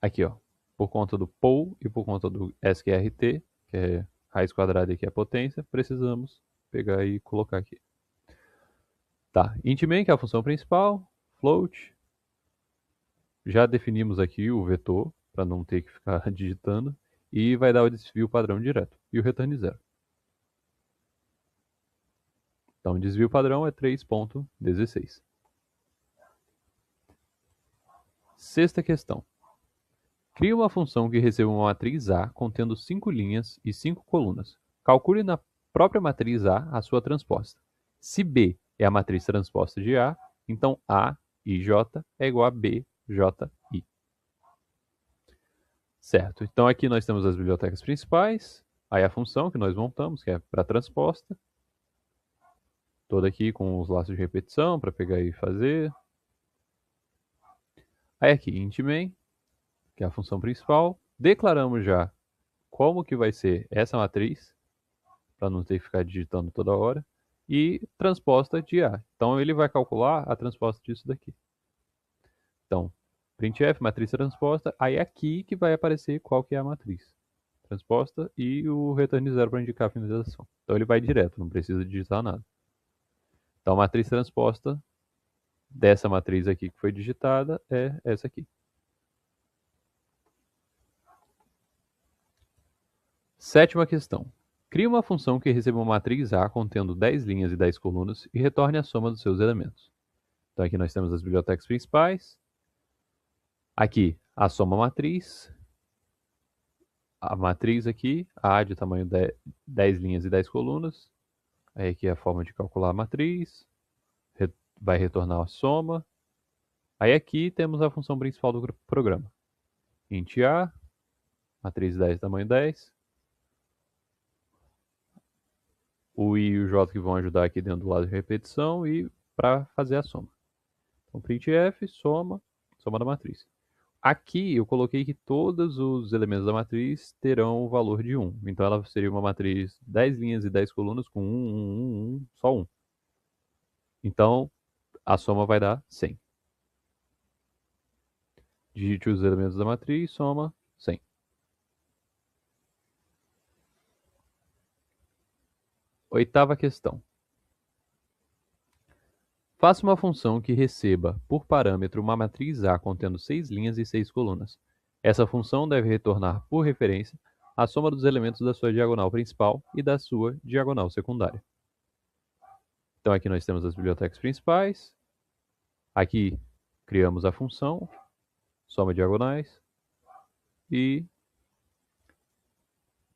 Aqui, ó, por conta do poll e por conta do sqrt, que é raiz quadrada e aqui é a potência, precisamos pegar e colocar aqui. Tá, int_main, que é a função principal, float. Já definimos aqui o vetor, para não ter que ficar digitando, e vai dar o desvio padrão direto, e o return 0. Então, o desvio padrão é 3.16. Sexta questão. Crie uma função que receba uma matriz A contendo 5 linhas e 5 colunas. Calcule na própria matriz A sua transposta. Se B é a matriz transposta de A, então A, IJ é igual a B, J, I. Certo, então aqui nós temos as bibliotecas principais, aí a função que nós montamos, que é para transposta, toda aqui com os laços de repetição para pegar e fazer. Aí aqui int main, que é a função principal, declaramos já como que vai ser essa matriz, para não ter que ficar digitando toda hora, e transposta de A. Então ele vai calcular a transposta disso daqui. Então, printf, matriz transposta, aí é aqui que vai aparecer qual que é a matriz transposta e o return zero para indicar a finalização. Então ele vai direto, não precisa digitar nada. Então a matriz transposta dessa matriz aqui que foi digitada é essa aqui. Sétima questão. Crie uma função que receba uma matriz A contendo 10 linhas e 10 colunas e retorne a soma dos seus elementos. Então aqui nós temos as bibliotecas principais. Aqui a soma matriz. A matriz aqui, A de tamanho 10 linhas e 10 colunas. Aí aqui é a forma de calcular a matriz. Vai retornar a soma. Aí aqui temos a função principal do programa. Int A, matriz 10 tamanho 10. O I e o J que vão ajudar aqui dentro do lado de repetição e para fazer a soma. Então, printf, soma da matriz. Aqui eu coloquei que todos os elementos da matriz terão o valor de 1. Então ela seria uma matriz 10 linhas e 10 colunas com 1, só 1. Então a soma vai dar 100. Digite os elementos da matriz, soma 100. Oitava questão. Faça uma função que receba, por parâmetro, uma matriz A contendo 6 linhas e 6 colunas. Essa função deve retornar, por referência, a soma dos elementos da sua diagonal principal e da sua diagonal secundária. Então aqui nós temos as bibliotecas principais. Aqui criamos a função, soma diagonais. E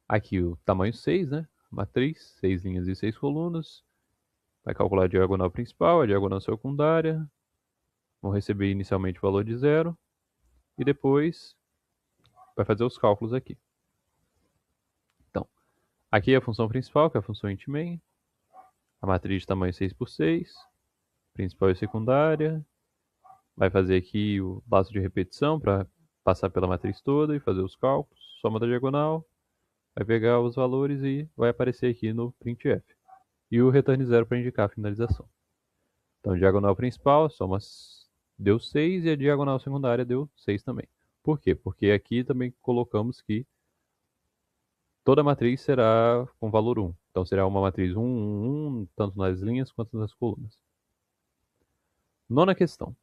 aqui o tamanho 6, né? Matriz, 6 linhas e 6 colunas. Vai calcular a diagonal principal, a diagonal secundária. Vão receber inicialmente o valor de 0. E depois vai fazer os cálculos aqui. Então, aqui é a função principal, que é a função int main. A matriz de tamanho 6 por 6. Principal e secundária. Vai fazer aqui o laço de repetição para passar pela matriz toda e fazer os cálculos. Soma da diagonal. Vai pegar os valores e vai aparecer aqui no printf. E o return 0 para indicar a finalização. Então, diagonal principal, soma deu 6 e a diagonal secundária deu 6 também. Por quê? Porque aqui também colocamos que toda matriz será com valor 1. Então, será uma matriz 1, 1, 1, tanto nas linhas quanto nas colunas. Nona questão.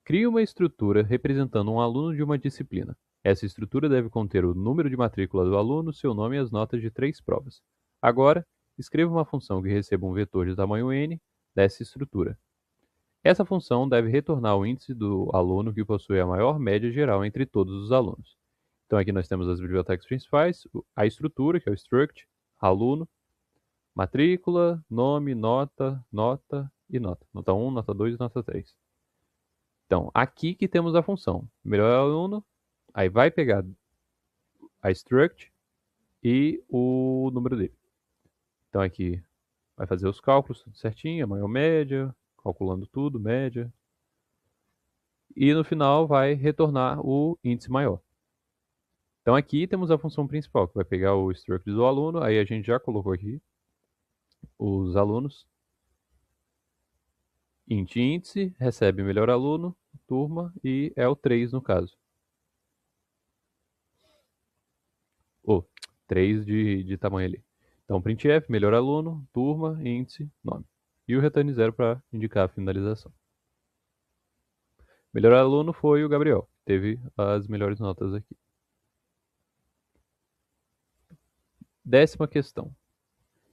Crie uma estrutura representando um aluno de uma disciplina. Essa estrutura deve conter o número de matrícula do aluno, seu nome e as notas de 3 provas. Agora, escreva uma função que receba um vetor de tamanho n dessa estrutura. Essa função deve retornar o índice do aluno que possui a maior média geral entre todos os alunos. Então aqui nós temos as bibliotecas principais, a estrutura, que é o struct, aluno, matrícula, nome, nota, nota e nota. Nota 1, nota 2 e nota 3. Então, aqui que temos a função. Melhor aluno, aí vai pegar a struct e o número dele. Então aqui vai fazer os cálculos tudo certinho, a maior média, calculando tudo, média. E no final vai retornar o índice maior. Então aqui temos a função principal, que vai pegar o struct do aluno, aí a gente já colocou aqui os alunos. Int índice, recebe melhor aluno, turma, e é o 3 no caso. 3 de tamanho ali. Então printf, melhor aluno, turma, índice, nome. E o return 0 para indicar a finalização. Melhor aluno foi o Gabriel, teve as melhores notas aqui. 10ª questão.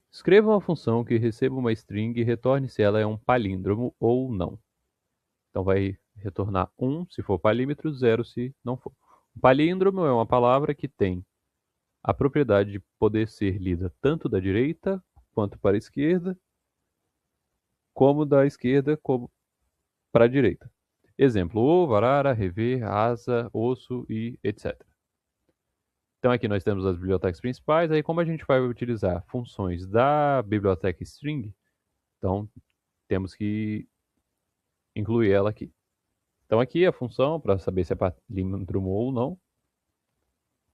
Escreva uma função que receba uma string e retorne se ela é um palíndromo ou não. Então vai retornar 1 se for palímetro, 0 se não for. Um palíndromo é uma palavra que tem a propriedade de poder ser lida tanto da direita quanto para a esquerda, como da esquerda como para a direita. Exemplo: o, varara, rever, asa, osso e etc. Então aqui nós temos as bibliotecas principais, aí como a gente vai utilizar funções da biblioteca string, então temos que incluir ela aqui. Então aqui a função, para saber se é palíndromo ou não,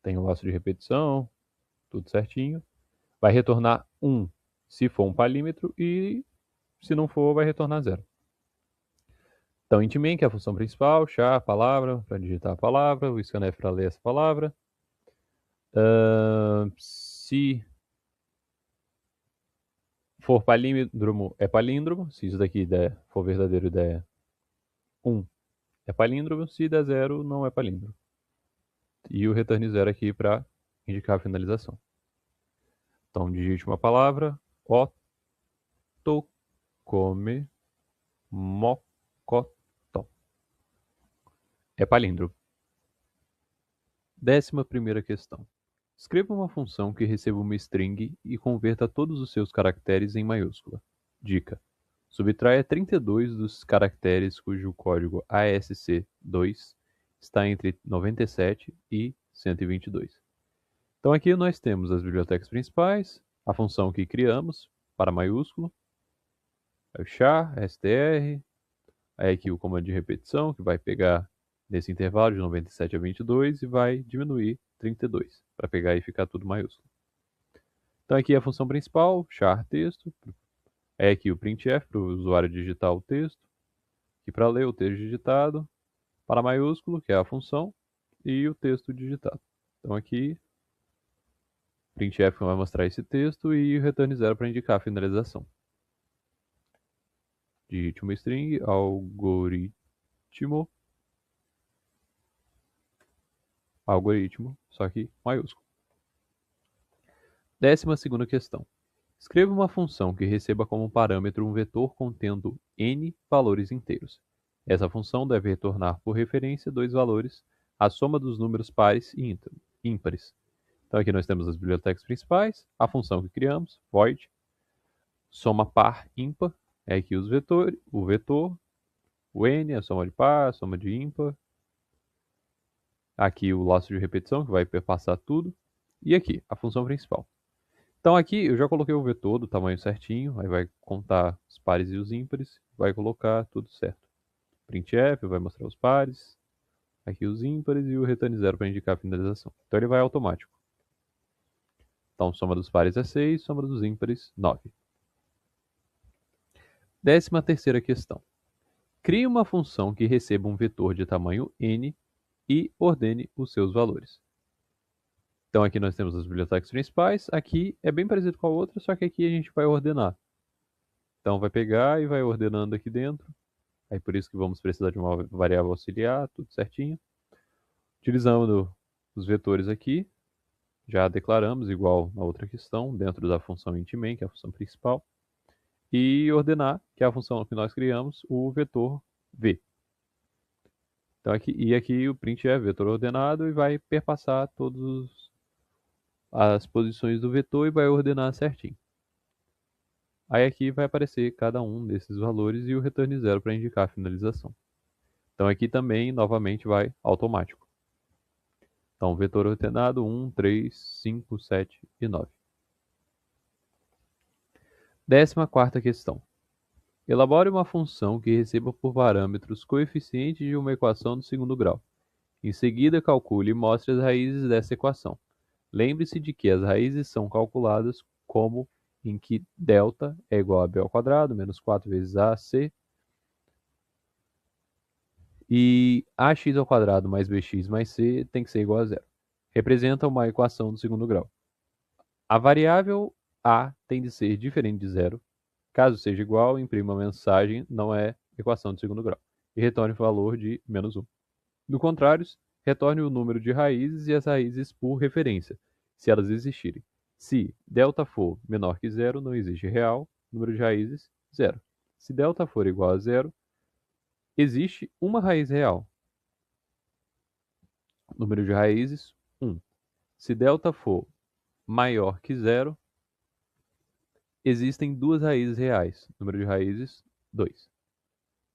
tem o laço de repetição, tudo certinho. Vai retornar 1 se for um palímetro e se não for, vai retornar 0. Então, int main, que é a função principal, char, palavra, para digitar a palavra, o scanf para ler essa palavra. Se for palíndromo, é palíndromo. Se isso daqui for verdadeiro e der 1, é palíndromo. Se der 0, não é palíndromo. E o return 0 aqui para indicar a finalização. Então, digite uma palavra, otokome mokotó. É palíndromo. 11ª questão. Escreva uma função que receba uma string e converta todos os seus caracteres em maiúscula. Dica: subtraia 32 dos caracteres cujo código ASC2 está entre 97 e 122. Então aqui nós temos as bibliotecas principais, a função que criamos para maiúsculo, é o char, str, aí aqui o comando de repetição que vai pegar nesse intervalo de 97 a 22 e vai diminuir 32 para pegar e ficar tudo maiúsculo. Então aqui a função principal, char texto, é aqui o printf para o usuário digitar o texto, aqui para ler o texto digitado, para maiúsculo, que é a função, e o texto digitado. Então aqui printf vai mostrar esse texto e o return 0 para indicar a finalização. Digite uma string, algoritmo, só que maiúsculo. 12ª questão. Escreva uma função que receba como parâmetro um vetor contendo n valores inteiros. Essa função deve retornar por referência dois valores, a soma dos números pares e ímpares. Então aqui nós temos as bibliotecas principais, a função que criamos, void, soma par ímpar, é aqui o vetor, o n, a soma de par, a soma de ímpar, aqui o laço de repetição que vai perpassar tudo, e aqui a função principal. Então aqui eu já coloquei o vetor do tamanho certinho, aí vai contar os pares e os ímpares, vai colocar tudo certo. Printf vai mostrar os pares, aqui os ímpares e o return 0 para indicar a finalização. Então ele vai automático. Então soma dos pares é 6, soma dos ímpares 9. 13ª questão. Crie uma função que receba um vetor de tamanho n e ordene os seus valores. Então aqui nós temos as bibliotecas principais, aqui é bem parecido com a outra, só que aqui a gente vai ordenar. Então vai pegar e vai ordenando aqui dentro. Aí por isso que vamos precisar de uma variável auxiliar, tudo certinho. Utilizando os vetores aqui, já declaramos igual na outra questão, dentro da função int main, que é a função principal. E ordenar, que é a função que nós criamos, o vetor v. Então aqui o print é vetor ordenado e vai perpassar todas as posições do vetor e vai ordenar certinho. Aí aqui vai aparecer cada um desses valores e o return 0 para indicar a finalização. Então aqui também, novamente, vai automático. Então, vetor ordenado 1, 3, 5, 7 e 9. 14ª questão. Elabore uma função que receba por parâmetros coeficientes de uma equação do segundo grau. Em seguida, calcule e mostre as raízes dessa equação. Lembre-se de que as raízes são calculadas como em que delta é igual a b ao quadrado, menos 4 vezes ac, e ax ao quadrado mais bx mais c tem que ser igual a zero. Representa uma equação do segundo grau. A variável a tem de ser diferente de zero. Caso seja igual, imprima a mensagem não é equação de segundo grau e retorne o valor de menos 1. Do contrário, retorne o número de raízes e as raízes por referência, se elas existirem. Se delta for menor que zero, não existe real, número de raízes, zero. Se delta for igual a zero, existe uma raiz real. Número de raízes, 1. Se delta for maior que zero, existem duas raízes reais. Número de raízes, 2.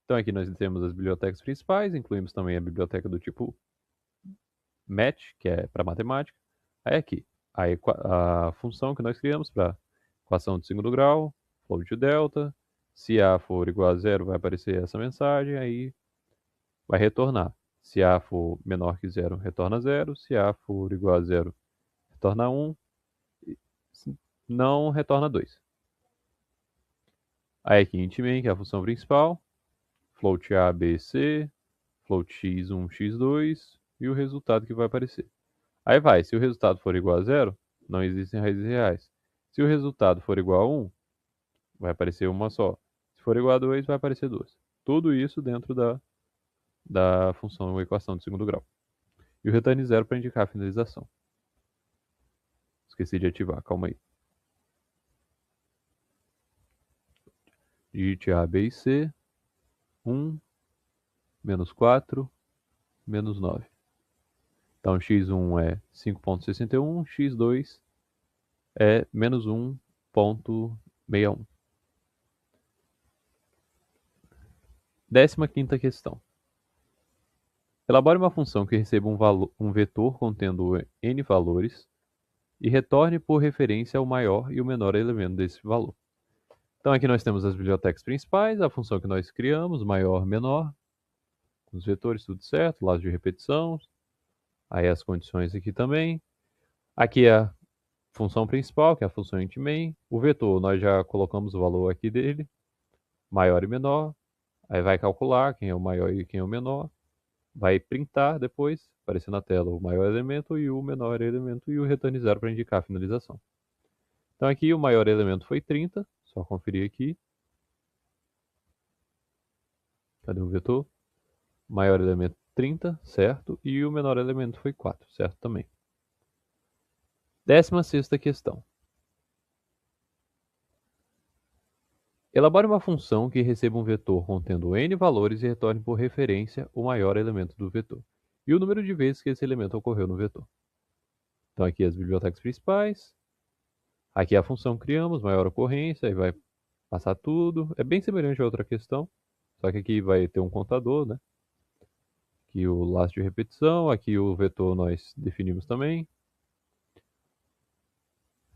Então aqui nós temos as bibliotecas principais, incluímos também a biblioteca do tipo match, que é para matemática. Aí aqui, a função que nós criamos para equação de segundo grau, float delta, se A for igual a zero, vai aparecer essa mensagem, aí vai retornar. Se A for menor que zero, retorna zero. Se A for igual a zero, retorna 1. Se não, retorna 2. Aí aqui int main, que é a função principal, float A, B, C, float x1, x2 e o resultado que vai aparecer. Aí vai, se o resultado for igual a zero, não existem raízes reais. Se o resultado for igual a 1, vai aparecer uma só. Se for igual a 2, vai aparecer duas. Tudo isso dentro da função equação de segundo grau. E o return zero para indicar a finalização. Esqueci de ativar, calma aí. Digite A, B e C. 1, menos 4, menos 9. Então, x1 é 5,61, x2 é menos 1,61. 15ª questão. Elabore uma função que receba um vetor contendo n valores e retorne por referência o maior e o menor elemento desse valor. Então aqui nós temos as bibliotecas principais, a função que nós criamos, maior, menor, com os vetores tudo certo, laço de repetição, aí as condições aqui também. Aqui é a função principal, que é a função int main. O vetor, nós já colocamos o valor aqui dele, maior e menor. Aí vai calcular quem é o maior e quem é o menor. Vai printar depois, aparecer na tela o maior elemento e o menor elemento e o return zero para indicar a finalização. Então aqui o maior elemento foi 30, só conferir aqui. Cadê o vetor? Maior elemento 30, certo? E o menor elemento foi 4, certo também. 16ª questão. Elabore uma função que receba um vetor contendo n valores e retorne por referência o maior elemento do vetor e o número de vezes que esse elemento ocorreu no vetor. Então aqui as bibliotecas principais. Aqui a função que criamos, maior ocorrência, aí vai passar tudo. É bem semelhante a outra questão, só que aqui vai ter um contador, né? Aqui o laço de repetição, aqui o vetor nós definimos também.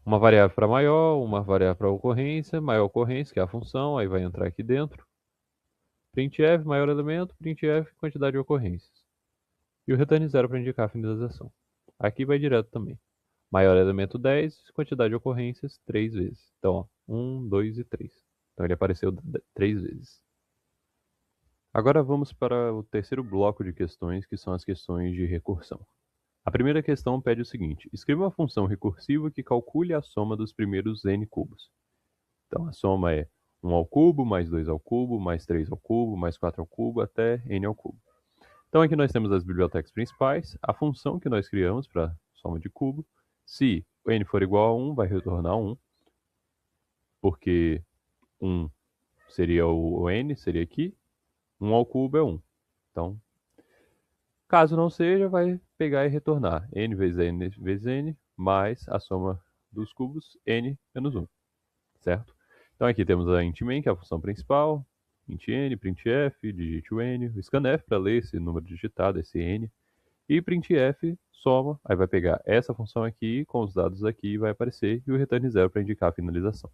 Uma variável para maior, uma variável para ocorrência, maior ocorrência, que é a função, aí vai entrar aqui dentro. Printf, maior elemento, printf, quantidade de ocorrências. E o return zero para indicar a finalização. Aqui vai direto também. Maior elemento 10, quantidade de ocorrências 3 vezes. Então, ó, 1, 2 e 3. Então ele apareceu 3 vezes. Agora vamos para o terceiro bloco de questões, que são as questões de recursão. A primeira questão pede o seguinte: escreva uma função recursiva que calcule a soma dos primeiros n cubos. Então a soma é 1 ao cubo, mais 2 ao cubo, mais 3 ao cubo, mais 4 ao cubo, até n ao cubo. Então aqui nós temos as bibliotecas principais, a função que nós criamos para soma de cubo. Se o n for igual a 1, vai retornar 1, porque 1 seria o n, seria aqui, 1 ao cubo é 1. Então, caso não seja, vai pegar e retornar n vezes n mais a soma dos cubos n menos 1, certo? Então aqui temos a int main, que é a função principal, int n, printf, digite o n, o scanf para ler esse número digitado, esse n, e printf soma, aí vai pegar essa função aqui com os dados aqui e vai aparecer, e o return zero para indicar a finalização.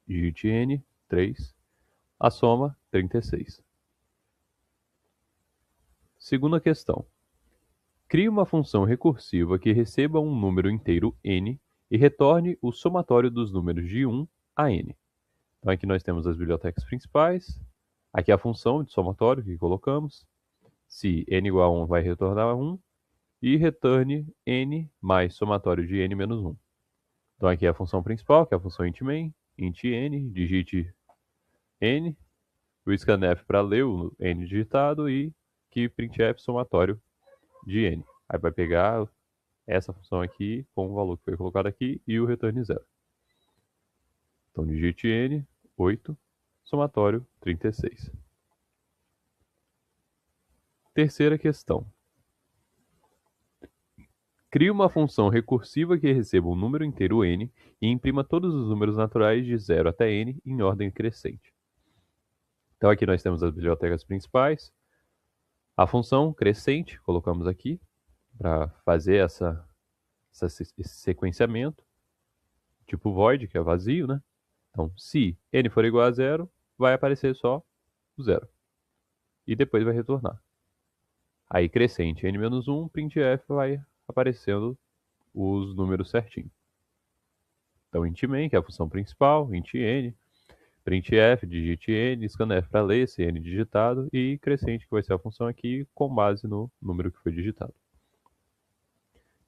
Digite n, 3, a soma 36. Segunda questão. Crie uma função recursiva que receba um número inteiro n e retorne o somatório dos números de 1 a n. Então aqui nós temos as bibliotecas principais, aqui a função de somatório que colocamos. Se n igual a 1 vai retornar 1 e returne n mais somatório de n menos 1. Então aqui é a função principal, que é a função int main, int n, digite n, o scanf para ler o n digitado e que printf somatório de n. Aí vai pegar essa função aqui com o valor que foi colocado aqui e o return zero. Então digite n, 8, somatório 36. Terceira questão. Crie uma função recursiva que receba um número inteiro n e imprima todos os números naturais de 0 até n em ordem crescente. Então aqui nós temos as bibliotecas principais. A função crescente, colocamos aqui, para fazer essa esse sequenciamento, tipo void, que é vazio, né? Então, se n for igual a zero, vai aparecer só o zero. E depois vai retornar. Aí, crescente n menos 1, printf vai aparecendo os números certinho. Então, int main, que é a função principal, int n, printf, digite n, scanf para ler esse n digitado, e crescente, que vai ser a função aqui, com base no número que foi digitado.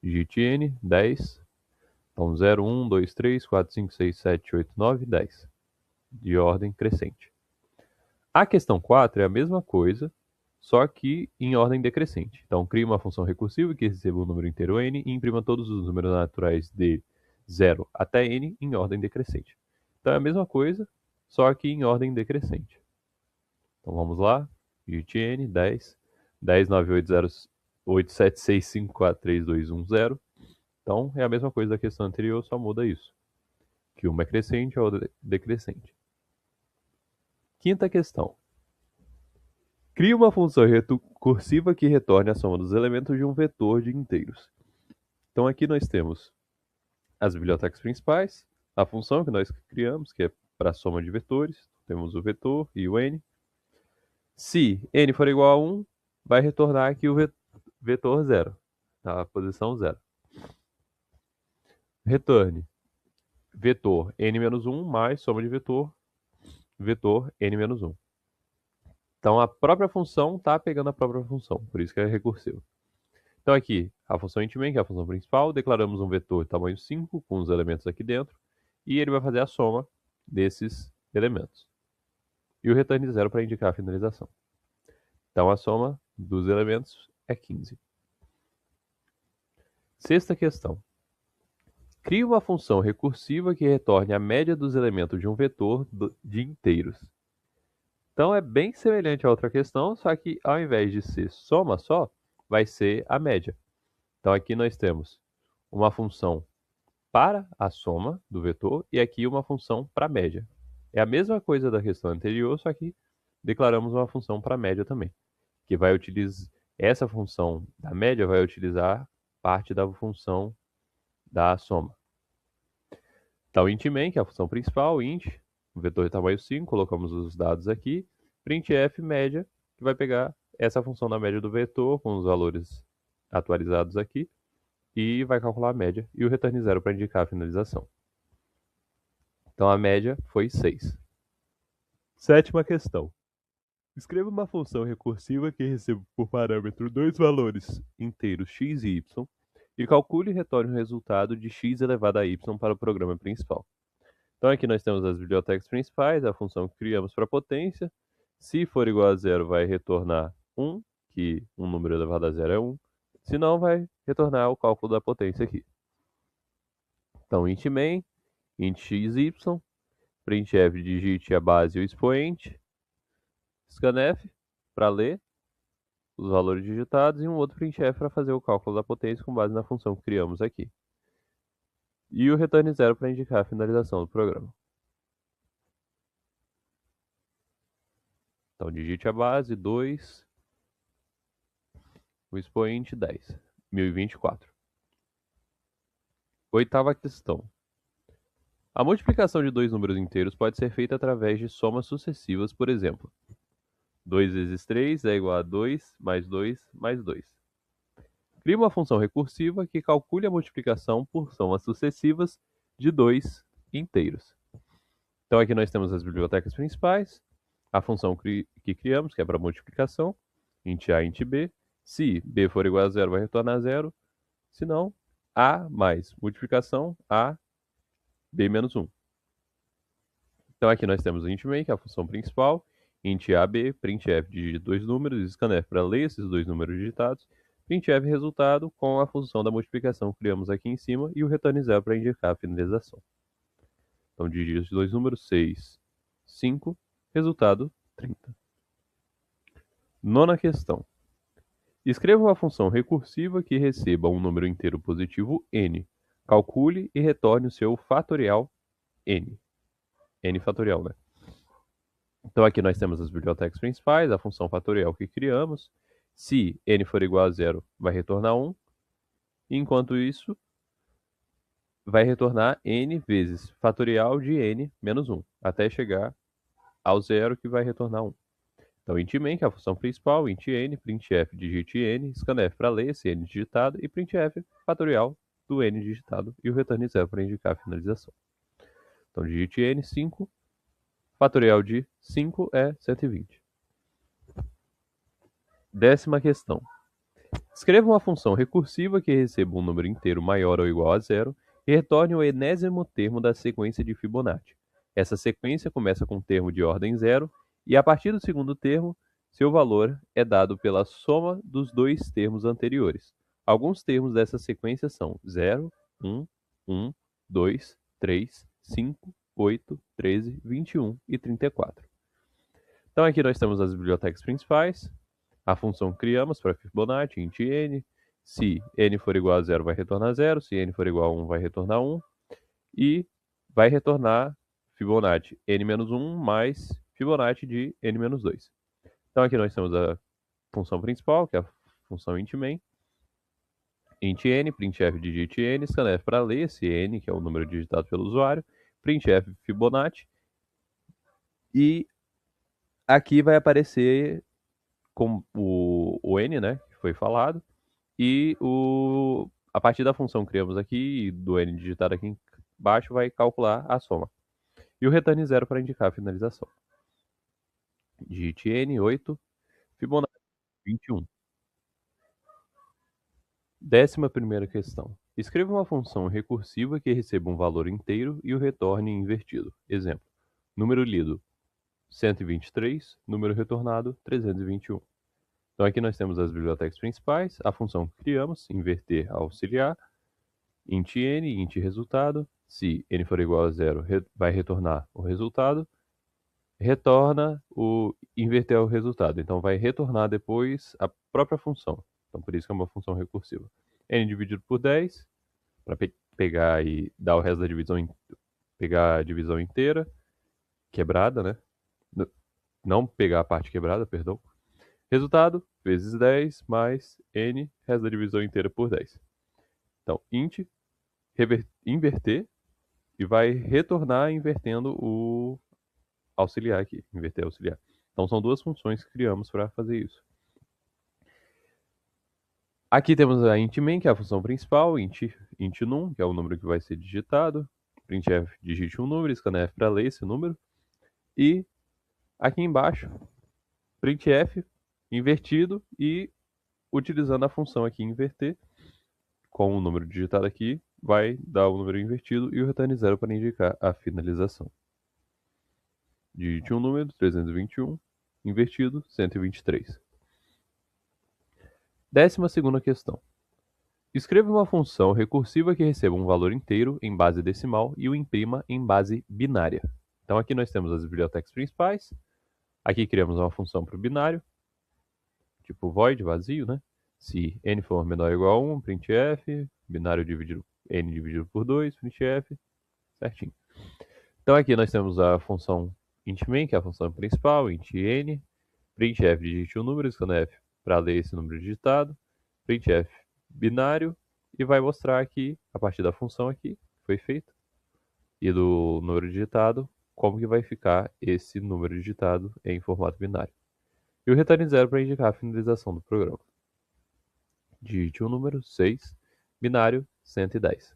Digite n, 10. Então, 0, 1, 2, 3, 4, 5, 6, 7, 8, 9, 10. De ordem crescente. A questão 4 é a mesma coisa, só que em ordem decrescente. Então, crie uma função recursiva que receba o número inteiro n e imprima todos os números naturais de 0 até n em ordem decrescente. Então, é a mesma coisa, só que em ordem decrescente. Então, vamos lá. Digite n, 10. 10, 9, 8, 0, 8, 7, 6, 5, 4, 3, 2, 1, 0. Então, é a mesma coisa da questão anterior, só muda isso. Que uma é crescente e a outra é decrescente. Quinta questão. Crie uma função recursiva que retorne a soma dos elementos de um vetor de inteiros. Então aqui nós temos as bibliotecas principais, a função que nós criamos, que é para a soma de vetores. Temos o vetor e o n. Se n for igual a 1, vai retornar aqui o vetor 0, na posição 0. Retorne vetor n-1 mais soma de vetor n-1. Então a própria função está pegando a própria função, por isso que é recursivo. Então aqui, a função int main, que é a função principal, declaramos um vetor de tamanho 5 com os elementos aqui dentro, e ele vai fazer a soma desses elementos. E o return 0 para indicar a finalização. Então a soma dos elementos é 15. Sexta questão. Crie uma função recursiva que retorne a média dos elementos de um vetor de inteiros. Então é bem semelhante à outra questão, só que ao invés de ser soma só, vai ser a média. Então aqui nós temos uma função para a soma do vetor e aqui uma função para a média. É a mesma coisa da questão anterior, só que declaramos uma função para a média também, que vai utilizar essa função da média vai utilizar parte da função da soma. Então int main, que é a função principal, int, o vetor de tamanho 5, colocamos os dados aqui, printf média, que vai pegar essa função da média do vetor com os valores atualizados aqui e vai calcular a média e o return 0 para indicar a finalização. Então a média foi 6. Sétima questão. Escreva uma função recursiva que receba por parâmetro dois valores inteiros x e y e calcule e retorne o resultado de x elevado a y para o programa principal. Então aqui nós temos as bibliotecas principais, a função que criamos para a potência. Se for igual a 0, vai retornar 1, que um número elevado a 0 é 1. Se não, vai retornar o cálculo da potência aqui. Então, int main, int x, y, printf digite a base e o expoente, scanf para ler os valores digitados e um outro printf para fazer o cálculo da potência com base na função que criamos aqui. E o return 0 para indicar a finalização do programa. Então, digite a base, 2, o expoente 10, 1024. Oitava questão. A multiplicação de dois números inteiros pode ser feita através de somas sucessivas, por exemplo. 2 vezes 3 é igual a 2 mais 2 mais 2. Crie uma função recursiva que calcule a multiplicação por somas sucessivas de dois inteiros. Então aqui nós temos as bibliotecas principais, a função que criamos, que é para multiplicação, int a, int b. Se b for igual a 0, vai retornar 0. Se não, a mais multiplicação, a, b menos 1. Então aqui nós temos o int main, que é a função principal, int a, b, printf digita dois números, scanf para ler esses dois números digitados, printf resultado com a função da multiplicação que criamos aqui em cima e o return 0 para indicar a finalização. Então digita os dois números, 6, 5, resultado 30. Nona questão. Escreva uma função recursiva que receba um número inteiro positivo n. Calcule e retorne o seu fatorial n. N fatorial, né? Então aqui nós temos as bibliotecas principais, a função fatorial que criamos. Se n for igual a 0, vai retornar 1. Enquanto isso, vai retornar n vezes fatorial de n menos 1, até chegar ao zero, que vai retornar 1. Então, int main, que é a função principal, int n, printf, digite n, scanf para ler esse n digitado, e printf, fatorial do n digitado, e o return 0 para indicar a finalização. Então, digite n, 5, fatorial de 5 é 120. Décima questão. Escreva uma função recursiva que receba um número inteiro maior ou igual a zero e retorne o enésimo termo da sequência de Fibonacci. Essa sequência começa com um termo de ordem zero e, a partir do segundo termo, seu valor é dado pela soma dos dois termos anteriores. Alguns termos dessa sequência são 0, 1, 1, 2, 3, 5, 8, 13, 21 e 34. Então aqui nós temos as bibliotecas principais, a função que criamos para Fibonacci, int n. Se n for igual a 0, vai retornar 0. Se n for igual a 1, vai retornar 1. E vai retornar Fibonacci n-1 mais Fibonacci de n-2. Então aqui nós temos a função principal, que é a função int main. Int n, printf digite n, scanf para ler esse n, que é o número digitado pelo usuário, printf Fibonacci. E aqui vai aparecer com o n, né, que foi falado, e a partir da função que criamos aqui, e do n digitado aqui embaixo, vai calcular a soma. E o return 0 para indicar a finalização. Digite n, 8, Fibonacci 21. 11ª questão. Escreva uma função recursiva que receba um valor inteiro e o retorne invertido. Exemplo: número lido 123, número retornado 321. Então aqui nós temos as bibliotecas principais, a função que criamos, inverter auxiliar, int n, int resultado. Se n for igual a 0, vai retornar o resultado. Retorna o inverter o resultado. Então vai retornar depois a própria função. Então por isso que é uma função recursiva. N dividido por 10, para pegar e dar o resto da divisão, pegar a divisão inteira, quebrada, né? Não pegar a parte quebrada, perdão. Resultado, vezes 10, mais n, resto da divisão inteira por 10. Então, int, inverter, e vai retornar invertendo o auxiliar aqui, inverter auxiliar. Então, são duas funções que criamos para fazer isso. Aqui temos a int main, que é a função principal, int num, que é o número que vai ser digitado, printf digite um número, scanf para ler esse número, e aqui embaixo, printf invertido e utilizando a função aqui inverter, com o número digitado aqui, vai dar o número invertido e o return 0 para indicar a finalização. Digite um número, 321, invertido, 123. 12ª questão. Escreva uma função recursiva que receba um valor inteiro em base decimal e o imprima em base binária. Então aqui nós temos as bibliotecas principais. Aqui criamos uma função para o binário, tipo void, vazio, né? Se n for menor ou igual a 1, printf, binário dividido, n dividido por 2, printf, certinho. Então aqui nós temos a função int main, que é a função principal, int n, printf digite um número, scanf para ler esse número digitado, printf binário, e vai mostrar aqui, a partir da função aqui, que foi feita, e do número digitado, como que vai ficar esse número digitado em formato binário. E o return 0 para indicar a finalização do programa. Digite um número, 6, binário, 110.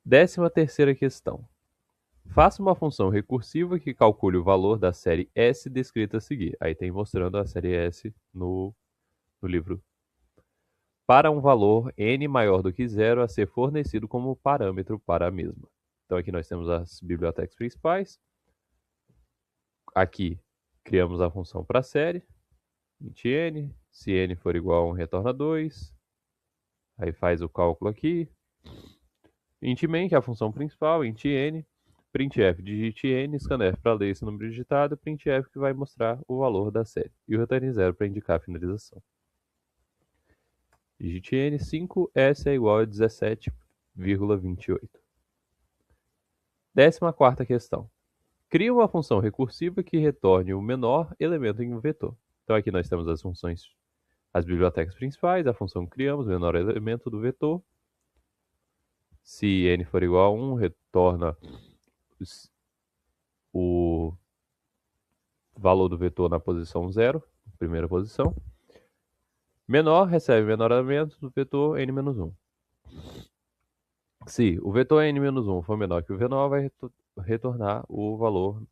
13ª questão. Faça uma função recursiva que calcule o valor da série S descrita a seguir. Aí tem mostrando a série S no livro. Para um valor n maior do que zero a ser fornecido como parâmetro para a mesma. Então aqui nós temos as bibliotecas principais. Aqui criamos a função para a série, int n, se n for igual a 1, retorna 2. Aí faz o cálculo aqui. Int main, que é a função principal, int n, printf digite n, scanf para ler esse número digitado, printf que vai mostrar o valor da série. E o return 0 para indicar a finalização. Digite n, 5, s é igual a 17,28. 14ª questão. Crie uma função recursiva que retorne o menor elemento em um vetor. Então aqui nós temos as funções, as bibliotecas principais, a função que criamos, o menor elemento do vetor. Se n for igual a 1, retorna o valor do vetor na posição 0, primeira posição. Menor recebe menor elemento do vetor n menos 1. Se o vetor n menos 1 for menor que o v-nó, vai retornar o valor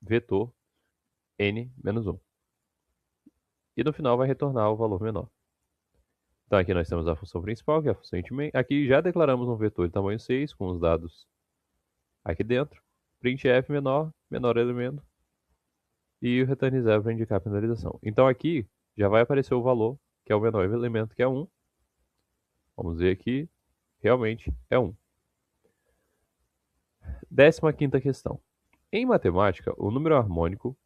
vetor n menos 1. E no final vai retornar o valor menor. Então aqui nós temos a função principal, que é a função int-main. Aqui já declaramos um vetor de tamanho 6, com os dados aqui dentro. Printf menor, menor elemento. E o return 0 para indicar a penalização. Então aqui já vai aparecer o valor, que é o menor elemento, que é 1. Vamos ver aqui, realmente é 1. 15ª questão. Em matemática, o número harmônico,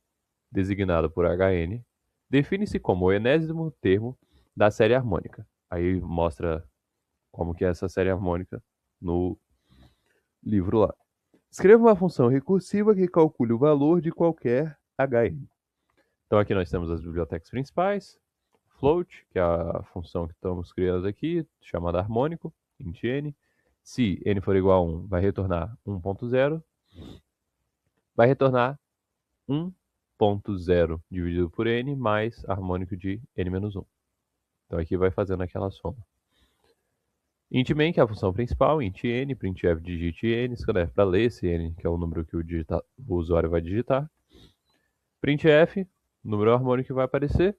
designado por Hn, define-se como o enésimo termo da série harmônica. Aí mostra como que é essa série harmônica no livro lá. Escreva uma função recursiva que calcule o valor de qualquer Hn. Então aqui nós temos as bibliotecas principais, float, que é a função que estamos criando aqui, chamada harmônico, int n. Se n for igual a 1, vai retornar 1.0. Vai retornar 1.0 dividido por n mais harmônico de n menos 1. Então aqui vai fazendo aquela soma. Int main, que é a função principal, int n, printf digite n, escreve para ler esse n, que é o número que o usuário vai digitar. Printf, número harmônico que vai aparecer,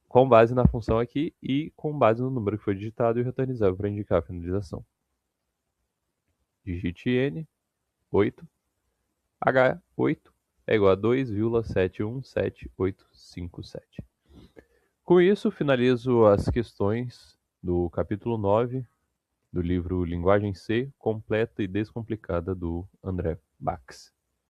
com base na função aqui e com base no número que foi digitado e o return 0 para indicar a finalização. Digite n, 8, H8 é igual a 2,717857. Com isso, finalizo as questões do capítulo 9 do livro Linguagem C, completa e descomplicada do André Bax.